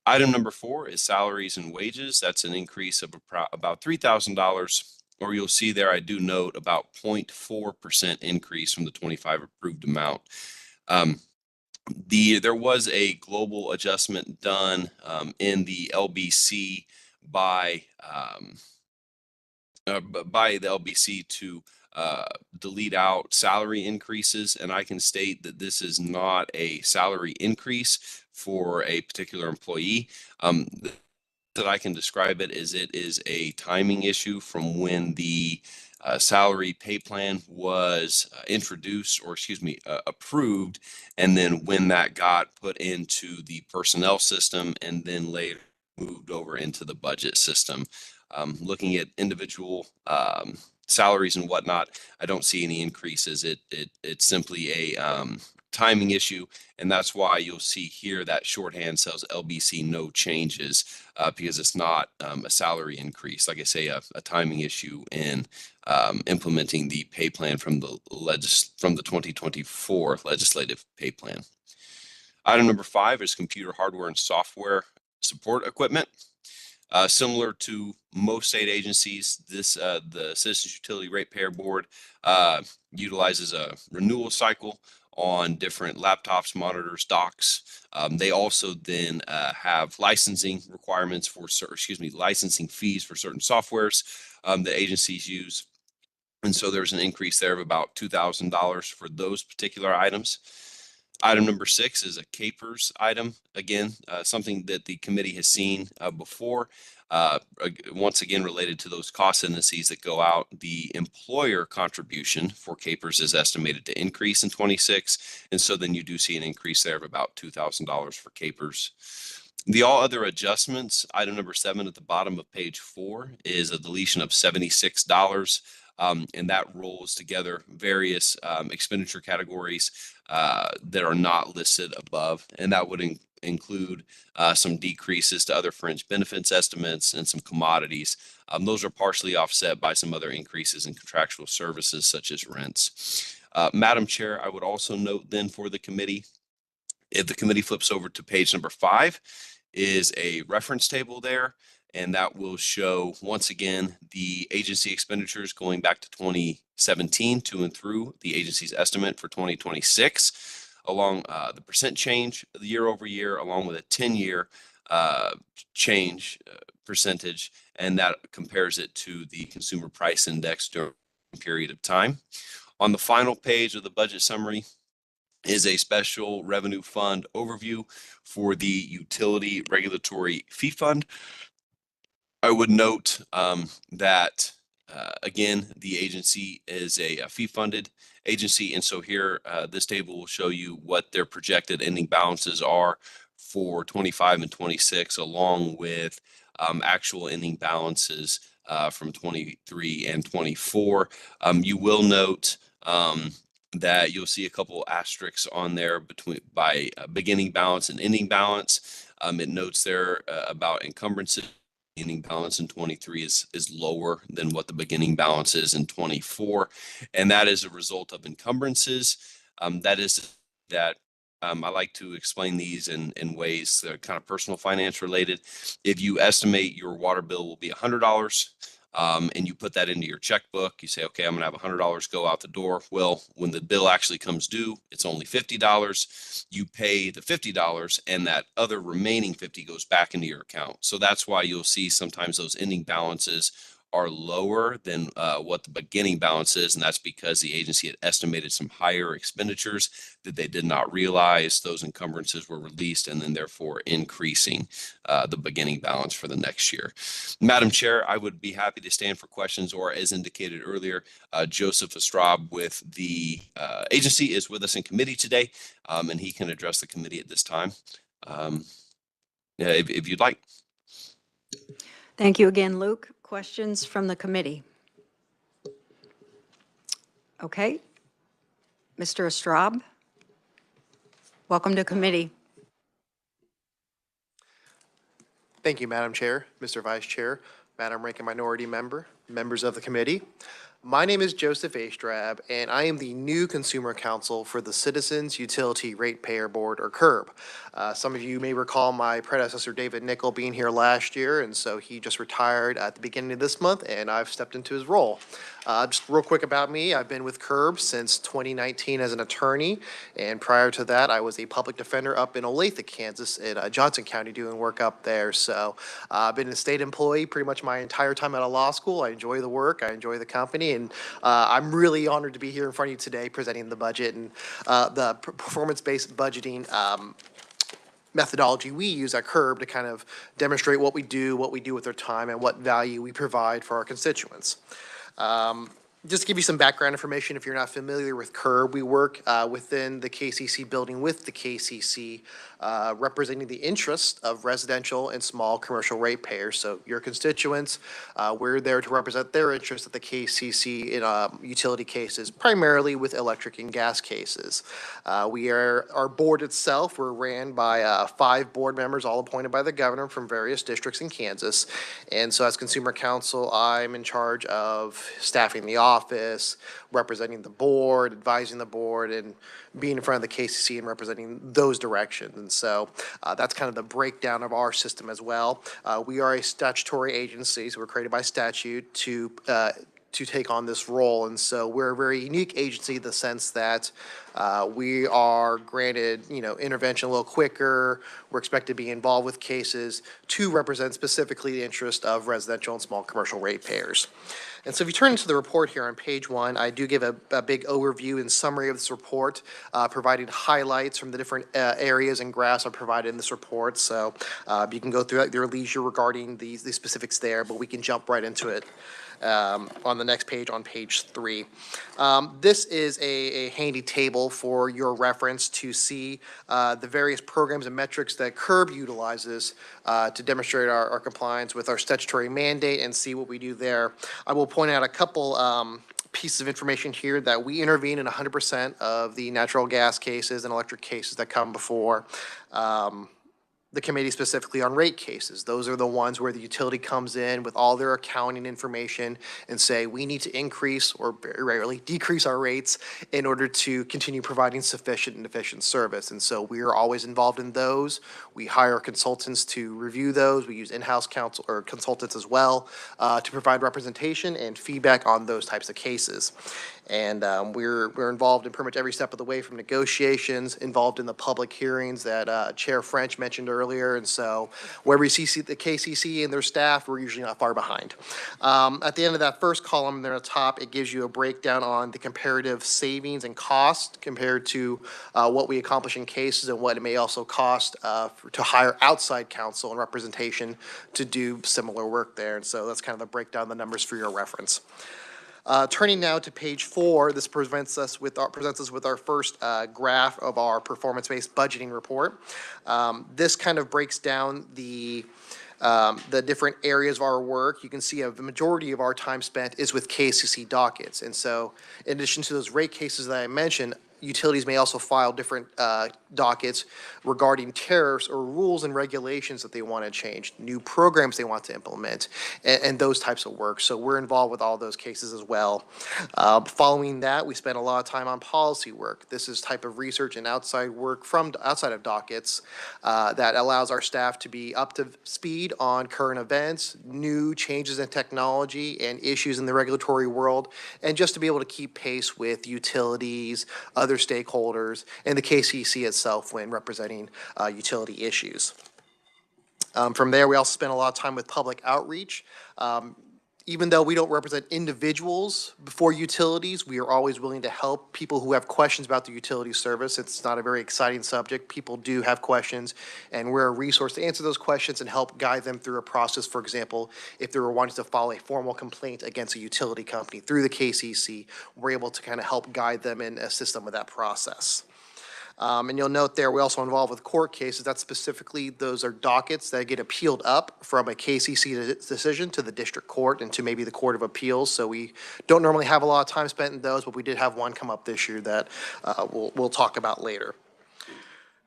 Item number 4 is salaries and wages. That's an increase of about $3,000, or you'll see there, I do note about 0.4% increase from the 25 approved amount. There was a global adjustment done in the LBC by the LBC to delete out salary increases, and I can state that this is not a salary increase for a particular employee. That I can describe it is a timing issue from when the salary pay plan was introduced, or excuse me, approved, and then when that got put into the personnel system and then later moved over into the budget system. Looking at individual salaries and whatnot, I don't see any increases. It's simply a timing issue, and that's why you'll see here that shorthand says LBC no changes, because it's not a salary increase. Like I say, a timing issue in implementing the pay plan from the 2024 legislative pay plan. Item number 5 is computer hardware and software support equipment. Similar to most state agencies, the Citizens Utility Ratepayer Board utilizes a renewal cycle on different laptops, monitors, docks. They also then have licensing requirements for, licensing fees for certain softwares that agencies use. And so there's an increase there of about $2,000 for those particular items. Item number 6 is a capers item. Again, something that the committee has seen before. Once again, related to those cost indices that go out, the employer contribution for capers is estimated to increase in 26. And so then you do see an increase there of about $2,000 for capers. The all other adjustments, item number 7 at the bottom of page 4, is a deletion of $76. And that rolls together various expenditure categories that are not listed above. And that would include some decreases to other fringe benefits estimates and some commodities. Those are partially offset by some other increases in contractual services such as rents. Madam Chair, I would also note then for the committee, if the committee flips over to page number 5, is a reference table there. And that will show, once again, the agency expenditures going back to 2017 to and through the agency's estimate for 2026, along the percent change year over year, along with a 10-year change percentage, and that compares it to the consumer price index during a period of time. On the final page of the budget summary is a special revenue fund overview for the utility regulatory fee fund. I would note that, again, the agency is a fee-funded agency. And so here, this table will show you what their projected ending balances are for 25 and 26, along with actual ending balances from 23 and 24. You will note that you'll see a couple asterisks on there by beginning balance and ending balance. It notes there about encumbrances. Beginning balance in 23 is lower than what the beginning balance is in 24. And that is a result of encumbrances. I like to explain these in ways that are kind of personal finance related. If you estimate your water bill will be $100, and you put that into your checkbook, you say, okay, I'm gonna have $100 go out the door. Well, when the bill actually comes due, it's only $50. You pay the $50, and that other remaining $50 goes back into your account. So that's why you'll see sometimes those ending balances are lower than what the beginning balance is, and that's because the agency had estimated some higher expenditures that they did not realize. Those encumbrances were released and then therefore increasing the beginning balance for the next year. Madam Chair, I would be happy to stand for questions, or as indicated earlier, Joseph Estraub with the agency is with us in committee today, and he can address the committee at this time if you'd like. Thank you again, Luke. Questions from the committee? Okay. Mr. Estraub, welcome to committee. Thank you, Madam Chair, Mr. Vice Chair, Madam Ranking Minority Member, members of the committee. My name is Joseph Estraub, and I am the new Consumer Counsel for the Citizens Utility Ratepayer Board, or CURB. Some of you may recall my predecessor, David Nickel, being here last year, and so he just retired at the beginning of this month, and I've stepped into his role. Just real quick about me, I've been with CURB since 2019 as an attorney, and prior to that, I was a public defender up in Olathe, Kansas, in Johnson County, doing work up there. So I've been a state employee pretty much my entire time out of law school. I enjoy the work, I enjoy the company, and I'm really honored to be here in front of you today presenting the budget and the performance-based budgeting methodology we use at CURB to kind of demonstrate what we do with our time, and what value we provide for our constituents. Just to give you some background information, if you're not familiar with CURB, we work within the KCC building with the KCC, representing the interests of residential and small commercial ratepayers. So your constituents, we're there to represent their interests at the KCC in utility cases, primarily with electric and gas cases. Our board itself, we're ran by 5 board members, all appointed by the governor from various districts in Kansas. And so as consumer counsel, I'm in charge of staffing the office, representing the board, advising the board, and being in front of the KCC and representing those directions. And so that's kind of the breakdown of our system as well. We are a statutory agency, so we're created by statute to take on this role. And so we're a very unique agency in the sense that we are granted, intervention a little quicker. We're expected to be involved with cases to represent specifically the interest of residential and small commercial ratepayers. And so if you turn into the report here on page 1, I do give a big overview and summary of this report, providing highlights from the different areas and graphs are provided in this report. So you can go through at your leisure regarding the specifics there, but we can jump right into it. On the next page, on page 3. This is a handy table for your reference to see the various programs and metrics that CURB utilizes to demonstrate our compliance with our statutory mandate and see what we do there. I will point out a couple pieces of information here that we intervene in 100% of the natural gas cases and electric cases that come before the committee, specifically on rate cases. Those are the ones where the utility comes in with all their accounting information and say, we need to increase or very rarely decrease our rates in order to continue providing sufficient and efficient service. And so we are always involved in those. We hire consultants to review those. We use in-house counsel or consultants as well to provide representation and feedback on those types of cases. And we're involved in pretty much every step of the way, from negotiations, involved in the public hearings that Chair French mentioned earlier. And so wherever you see the KCC and their staff, we're usually not far behind. At the end of that first column there at the top, it gives you a breakdown on the comparative savings and cost compared to what we accomplish in cases and what it may also cost to hire outside counsel and representation to do similar work there. And so that's kind of a breakdown of the numbers for your reference. Turning now to page 4, this presents us with our first graph of our performance-based budgeting report. This kind of breaks down the different areas of our work. You can see the majority of our time spent is with KCC dockets. And so in addition to those rate cases that I mentioned, utilities may also file different dockets regarding tariffs or rules and regulations that they want to change, new programs they want to implement, and those types of work. So we're involved with all those cases as well. Following that, we spend a lot of time on policy work. This is type of research and outside work from outside of dockets that allows our staff to be up to speed on current events, new changes in technology, and issues in the regulatory world, and just to be able to keep pace with utilities, other stakeholders, and the KCC itself when representing utility issues. From there, we also spend a lot of time with public outreach. Even though we don't represent individuals before utilities, we are always willing to help people who have questions about the utility service. It's not a very exciting subject. People do have questions, and we're a resource to answer those questions and help guide them through a process. For example, if they were wanting to file a formal complaint against a utility company through the KCC, we're able to kind of help guide them and assist them with that process. And you'll note there, we also involved with court cases. That's specifically, those are dockets that get appealed up from a KCC decision to the district court and to maybe the Court of Appeals. So we don't normally have a lot of time spent in those, but we did have one come up this year that we'll talk about later.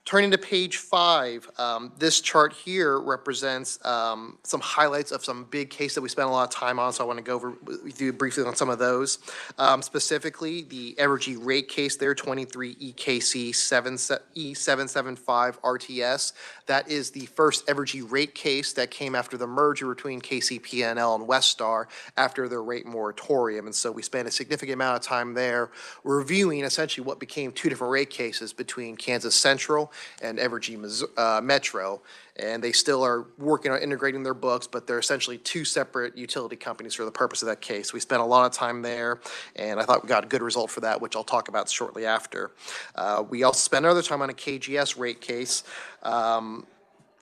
Turning to page 5, this chart here represents some highlights of some big cases that we spent a lot of time on, so I want to go over with you briefly on some of those. Specifically, the Evergy rate case there, 23 EKC E775 RTS. That is the first Evergy rate case that came after the merger between KCP&L and Westar after their rate moratorium. And so we spent a significant amount of time there reviewing essentially what became two different rate cases between Kansas Central and Evergy Metro, and they still are working on integrating their books, but they're essentially two separate utility companies for the purpose of that case. We spent a lot of time there, and I thought we got a good result for that, which I'll talk about shortly after. We also spent another time on a KGS rate case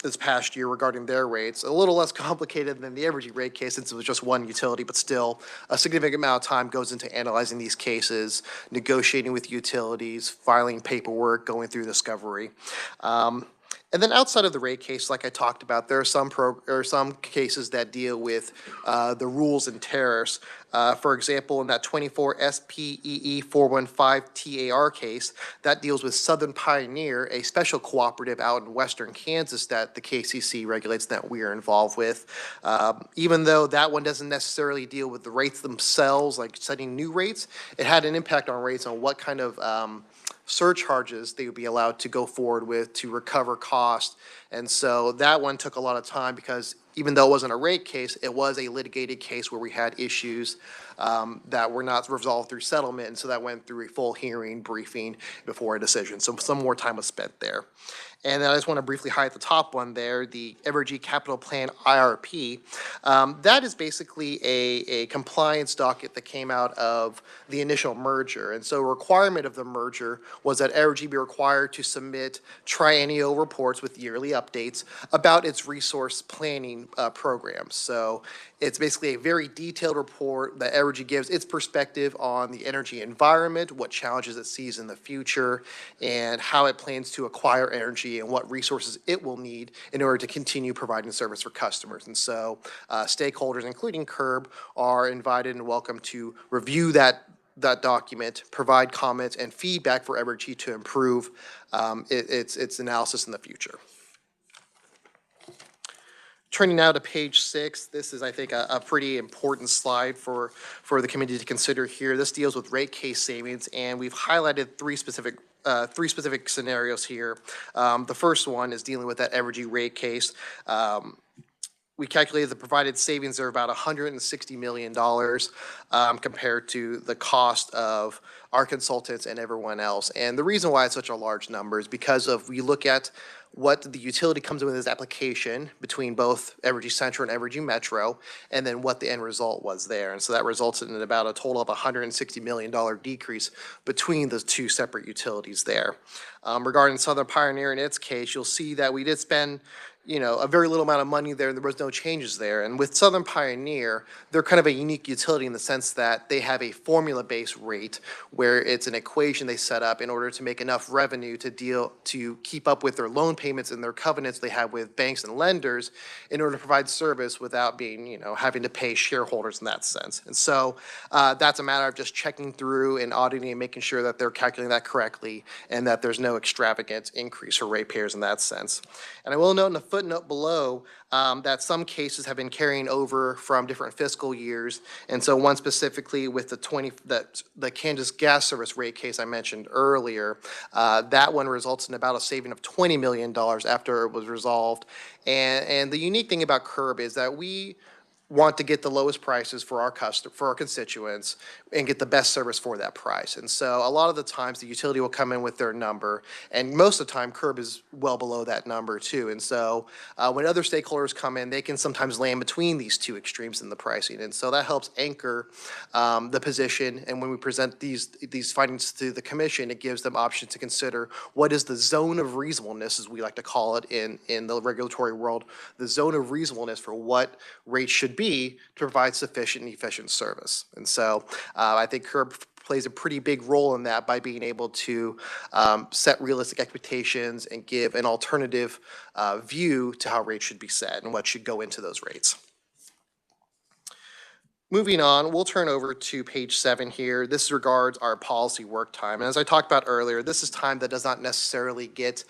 this past year regarding their rates. A little less complicated than the Evergy rate case since it was just one utility, but still a significant amount of time goes into analyzing these cases, negotiating with utilities, filing paperwork, going through discovery. And then outside of the rate case, like I talked about, there are some cases that deal with the rules and tariffs. For example, in that 24 SPEE 415 TAR case, that deals with Southern Pioneer, a special cooperative out in western Kansas that the KCC regulates that we are involved with. Even though that one doesn't necessarily deal with the rates themselves, like setting new rates, it had an impact on rates on what kind of surcharges they would be allowed to go forward with to recover cost. And so that one took a lot of time because even though it wasn't a rate case, it was a litigated case where we had issues that were not resolved through settlement. And so that went through a full hearing, briefing before a decision. So some more time was spent there. And then I just want to briefly highlight the top one there, the Evergy Capital Plan IRP. That is basically a compliance docket that came out of the initial merger. And so a requirement of the merger was that Evergy be required to submit triennial reports with yearly updates about its resource planning programs. So it's basically a very detailed report that Evergy gives its perspective on the energy environment, what challenges it sees in the future, and how it plans to acquire energy and what resources it will need in order to continue providing service for customers. And so stakeholders, including CURB, are invited and welcome to review that document, provide comments and feedback for Evergy to improve its analysis in the future. Turning now to page 6, this is, I think, a pretty important slide for the committee to consider here. This deals with rate case savings, and we've highlighted three specific scenarios here. The first one is dealing with that Evergy rate case. We calculated the provided savings are about $160 million compared to the cost of our consultants and everyone else. And the reason why it's such a large number is because we look at what the utility comes in with as application between both Evergy Central and Evergy Metro, and then what the end result was there. And so that resulted in about a total of $160 million decrease between the two separate utilities there. Regarding Southern Pioneer in its case, you'll see that we did spend a very little amount of money there, and there was no changes there. And with Southern Pioneer, they're kind of a unique utility in the sense that they have a formula-based rate where it's an equation they set up in order to make enough revenue to keep up with their loan payments and their covenants they have with banks and lenders in order to provide service without being, having to pay shareholders in that sense. And so that's a matter of just checking through and auditing and making sure that they're calculating that correctly and that there's no extravagant increase for ratepayers in that sense. And I will note in the footnote below that some cases have been carrying over from different fiscal years. And so one specifically with the Kansas Gas Service rate case I mentioned earlier, that one results in about a saving of $20 million after it was resolved. And the unique thing about CURB is that we want to get the lowest prices for for our constituents and get the best service for that price. And so a lot of the times the utility will come in with their number, and most of the time CURB is well below that number too. And so when other stakeholders come in, they can sometimes land between these two extremes in the pricing. And so that helps anchor the position. And when we present these findings to the commission, it gives them options to consider what is the zone of reasonableness, as we like to call it in the regulatory world, the zone of reasonableness for what rates should be to provide sufficient and efficient service. And so I think CURB plays a pretty big role in that by being able to set realistic expectations and give an alternative view to how rates should be set and what should go into those rates. Moving on, we'll turn over to page 7 here. This regards our policy work time. And as I talked about earlier, this is time that does not necessarily get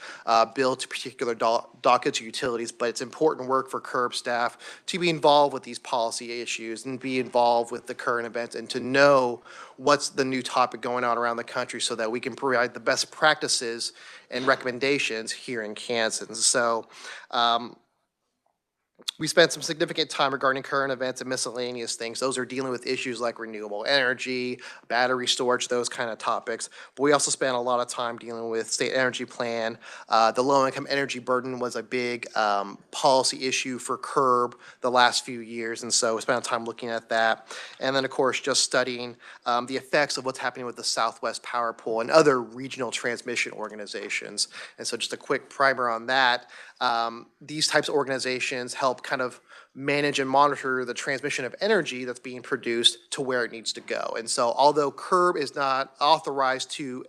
billed to particular dockets or utilities, but it's important work for CURB staff to be involved with these policy issues and be involved with the current events and to know what's the new topic going on around the country so that we can provide the best practices and recommendations here in Kansas. And so we spent some significant time regarding current events and miscellaneous things. Those are dealing with issues like renewable energy, battery storage, those kind of topics. But we also spent a lot of time dealing with state energy plan. The low-income energy burden was a big policy issue for CURB the last few years, and so we spent time looking at that. And then, of course, just studying the effects of what's happening with the Southwest Power Pool and other regional transmission organizations. And so just a quick primer on that. These types of organizations help kind of manage and monitor the transmission of energy that's being produced to where it needs to go. And so although CURB is not authorized to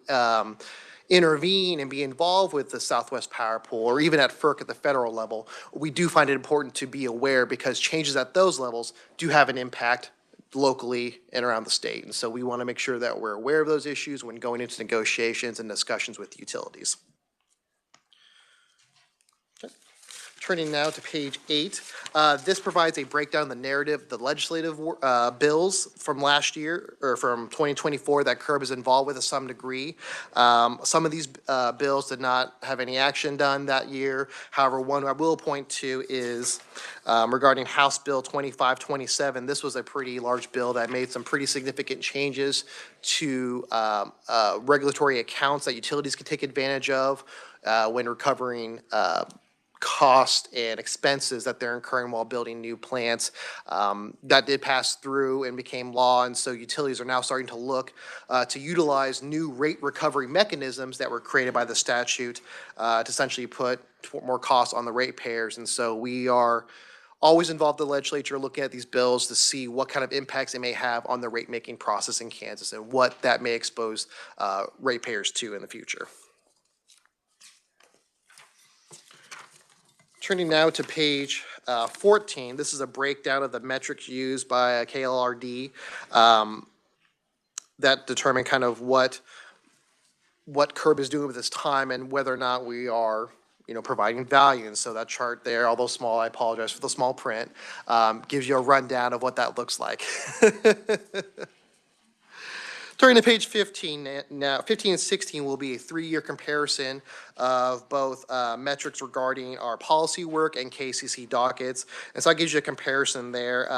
intervene and be involved with the Southwest Power Pool or even at FERC at the federal level, we do find it important to be aware because changes at those levels do have an impact locally and around the state. And so we want to make sure that we're aware of those issues when going into negotiations and discussions with utilities. Turning now to page 8, this provides a breakdown of the narrative, the legislative bills from last year, or from 2024 that CURB is involved with to some degree. Some of these bills did not have any action done that year. However, one I will point to is regarding House Bill 2527. This was a pretty large bill that made some pretty significant changes to regulatory accounts that utilities can take advantage of when recovering cost and expenses that they're incurring while building new plants. That did pass through and became law, and so utilities are now starting to look to utilize new rate recovery mechanisms that were created by the statute to essentially put more costs on the ratepayers. And so we are always involved in the legislature looking at these bills to see what kind of impacts they may have on the rate-making process in Kansas and what that may expose ratepayers to in the future. Turning now to page 14, this is a breakdown of the metrics used by KLRD that determine kind of what CURB is doing with its time and whether or not we are, providing value. And so that chart there, although small, I apologize for the small print, gives you a rundown of what that looks like. Turning to page 15 now, 15 and 16 will be a 3-year comparison of both metrics regarding our policy work and KCC dockets. And so that gives you a comparison there.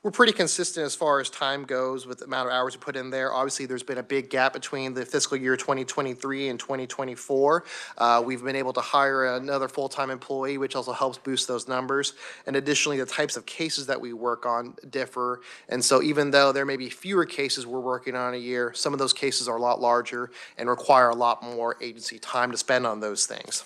We're pretty consistent as far as time goes with the amount of hours we put in there. Obviously, there's been a big gap between the fiscal year 2023 and 2024. We've been able to hire another full-time employee, which also helps boost those numbers. And additionally, the types of cases that we work on differ. And so even though there may be fewer cases we're working on a year, some of those cases are a lot larger and require a lot more agency time to spend on those things.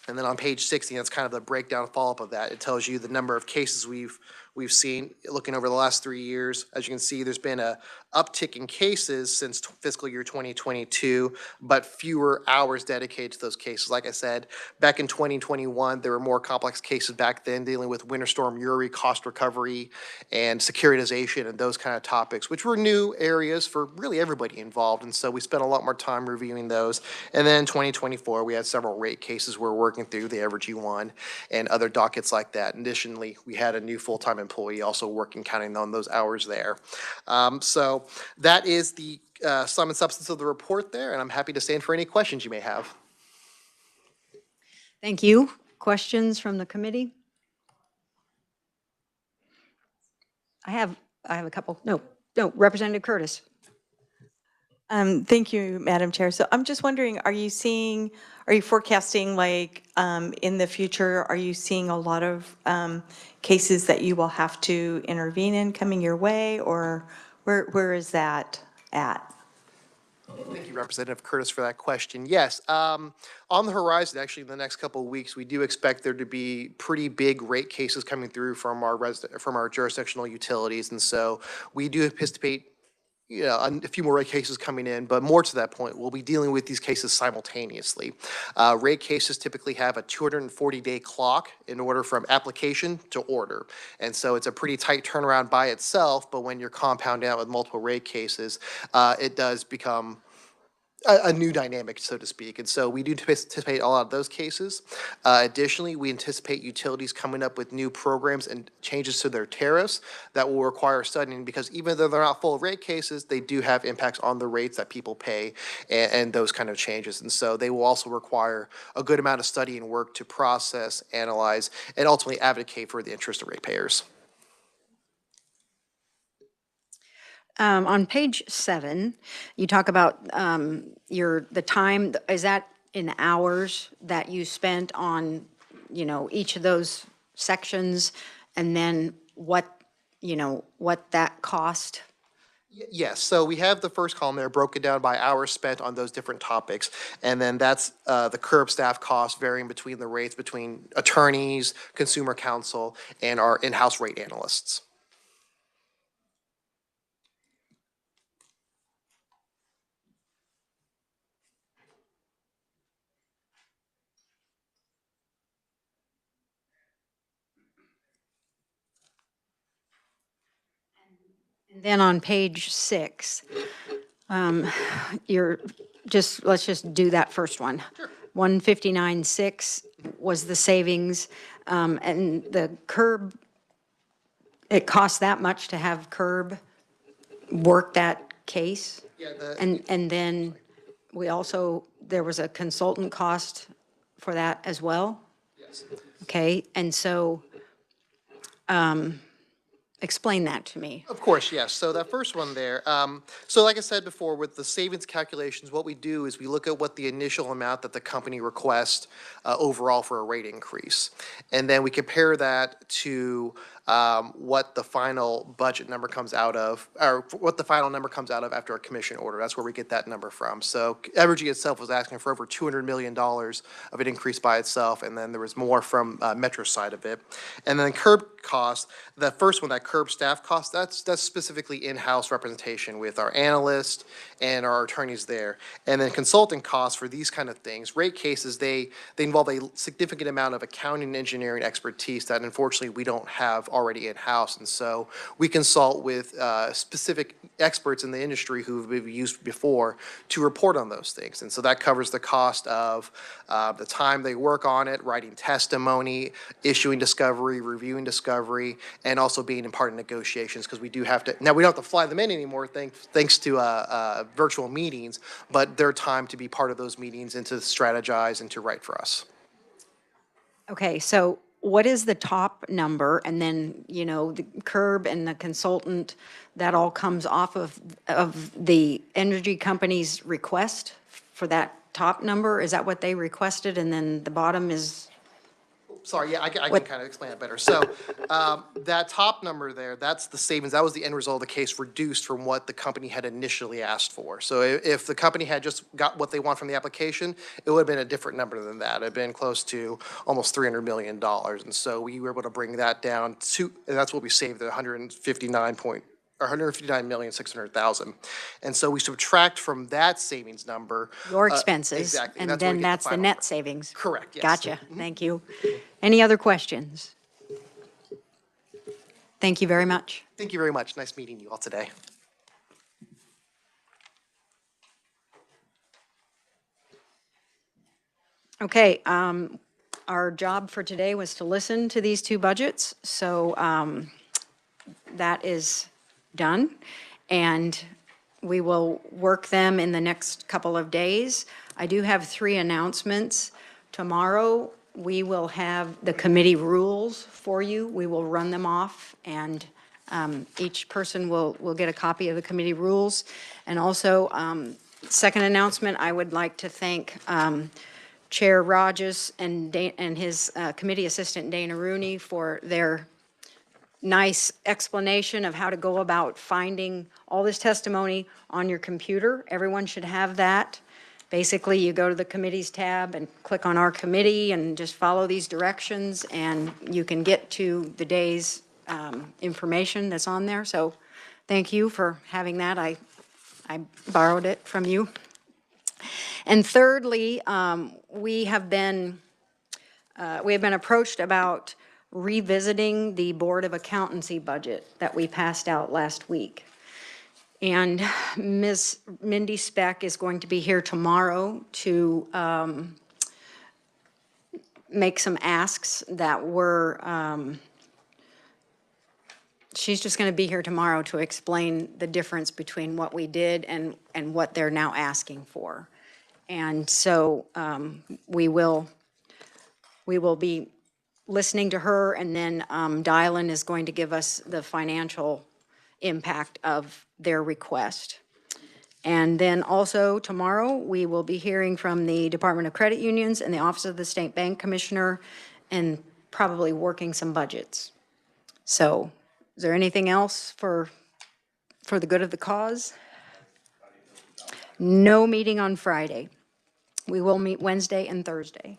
And then on page 16, that's kind of the breakdown follow-up of that. It tells you the number of cases we've seen looking over the last 3 years. As you can see, there's been a uptick in cases since fiscal year 2022, but fewer hours dedicated to those cases. Like I said, back in 2021, there were more complex cases back then dealing with Winter Storm Uri, cost recovery, and securitization and those kind of topics, which were new areas for really everybody involved. And so we spent a lot more time reviewing those. And then in 2024, we had several rate cases we're working through, the Evergy one and other dockets like that. Additionally, we had a new full-time employee also working, counting on those hours there. So that is the sum and substance of the report there, and I'm happy to stand for any questions you may have. Thank you. Questions from the committee? I have a couple. No, Representative Curtis. Thank you, Madam Chair. So I'm just wondering, are you forecasting like in the future, are you seeing a lot of cases that you will have to intervene in coming your way, or where is that at? Thank you, Representative Curtis, for that question. Yes, on the horizon, actually, in the next couple of weeks, we do expect there to be pretty big rate cases coming through from our jurisdictional utilities, and so we do anticipate a few more rate cases coming in, but more to that point, we'll be dealing with these cases simultaneously. Rate cases typically have a 240-day clock in order from application to order. And so it's a pretty tight turnaround by itself, but when you're compounding out with multiple rate cases, it does become a new dynamic, so to speak. And so we do anticipate a lot of those cases. Additionally, we anticipate utilities coming up with new programs and changes to their tariffs that will require studying, because even though they're not full rate cases, they do have impacts on the rates that people pay and those kind of changes. And so they will also require a good amount of study and work to process, analyze, and ultimately advocate for the interest of ratepayers. On page 7, you talk about the time, is that in hours that you spent on, each of those sections? And then what that cost? Yes, so we have the first column there broken down by hours spent on those different topics. And then that's the CURB staff costs varying between the rates between attorneys, consumer counsel, and our in-house rate analysts. Then on page 6, let's just do that first one. 159.6 was the savings, and the CURB, it cost that much to have CURB work that case? Yeah, And then there was a consultant cost for that as well? Yes. Okay, and so, explain that to me. Of course, yes. So that first one there, so like I said before, with the savings calculations, what we do is we look at what the initial amount that the company requests overall for a rate increase. And then we compare that to what the final budget number comes out of, or what the final number comes out of after a commission order. That's where we get that number from. So Evergy itself was asking for over $200 million of an increase by itself, and then there was more from Metro's side of it. And then CURB cost, the first one, that CURB staff cost, that's specifically in-house representation with our analysts and our attorneys there. And then consulting costs for these kind of things, rate cases, they involve a significant amount of accounting and engineering expertise that unfortunately we don't have already in-house. And so we consult with specific experts in the industry who've been used before to report on those things. And so that covers the cost of the time they work on it, writing testimony, issuing discovery, reviewing discovery, and also being in part of negotiations, because we do have to, now we don't have to fly them in anymore thanks to virtual meetings, but their time to be part of those meetings and to strategize and to write for us. Okay, so what is the top number? And then, the CURB and the consultant, that all comes off of the energy company's request for that top number? Is that what they requested? And then the bottom is? Sorry, yeah, I can kind of explain it better. So that top number there, that's the savings. That was the end result of the case reduced from what the company had initially asked for. So if the company had just got what they want from the application, it would have been a different number than that. It would have been close to almost $300 million. And so we were able to bring that down to, and that's what we saved, the $159,600,000. And so we subtract from that savings number. Your expenses. Exactly. And then that's the net savings. Correct, yes. Gotcha. Thank you. Any other questions? Thank you very much. Thank you very much. Nice meeting you all today. Okay, our job for today was to listen to these two budgets, so that is done, and we will work them in the next couple of days. I do have 3 announcements. Tomorrow, we will have the committee rules for you. We will run them off, and Each person will get a copy of the committee rules. And also, second announcement, I would like to thank Chair Rogers and his committee assistant Dana Rooney for their nice explanation of how to go about finding all this testimony on your computer. Everyone should have that. Basically, you go to the committees tab and click on our committee and just follow these directions, and you can get to the day's information that's on there. So thank you for having that. I borrowed it from you. And thirdly, we have been approached about revisiting the Board of Accountancy budget that we passed out last week. And Ms. Mindy Speck is going to be here tomorrow to make some asks that were, she's just going to be here tomorrow to explain the difference between what we did and what they're now asking for. And so we will be listening to her, and then Dylan is going to give us the financial impact of their request. And then also tomorrow, we will be hearing from the Department of Credit Unions and the Office of the State Bank Commissioner, and probably working some budgets. So is there anything else for the good of the cause? No meeting on Friday. We will meet Wednesday and Thursday.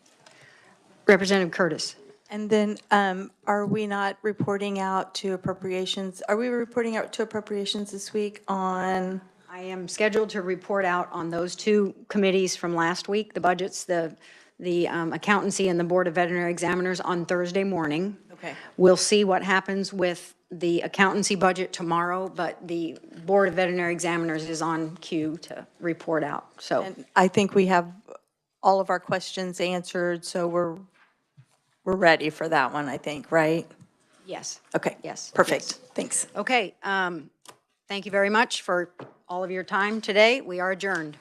Representative Curtis. And then are we not reporting out to appropriations? Are we reporting out to appropriations this week on? I am scheduled to report out on those two committees from last week, the budgets, the accountancy and the Board of Veterinary Examiners on Thursday morning. Okay. We'll see what happens with the accountancy budget tomorrow, but the Board of Veterinary Examiners is on cue to report out, so. And I think we have all of our questions answered, so we're ready for that one, I think, right? Yes. Okay. Yes. Perfect. Yes. Thanks. Okay, thank you very much for all of your time today. We are adjourned.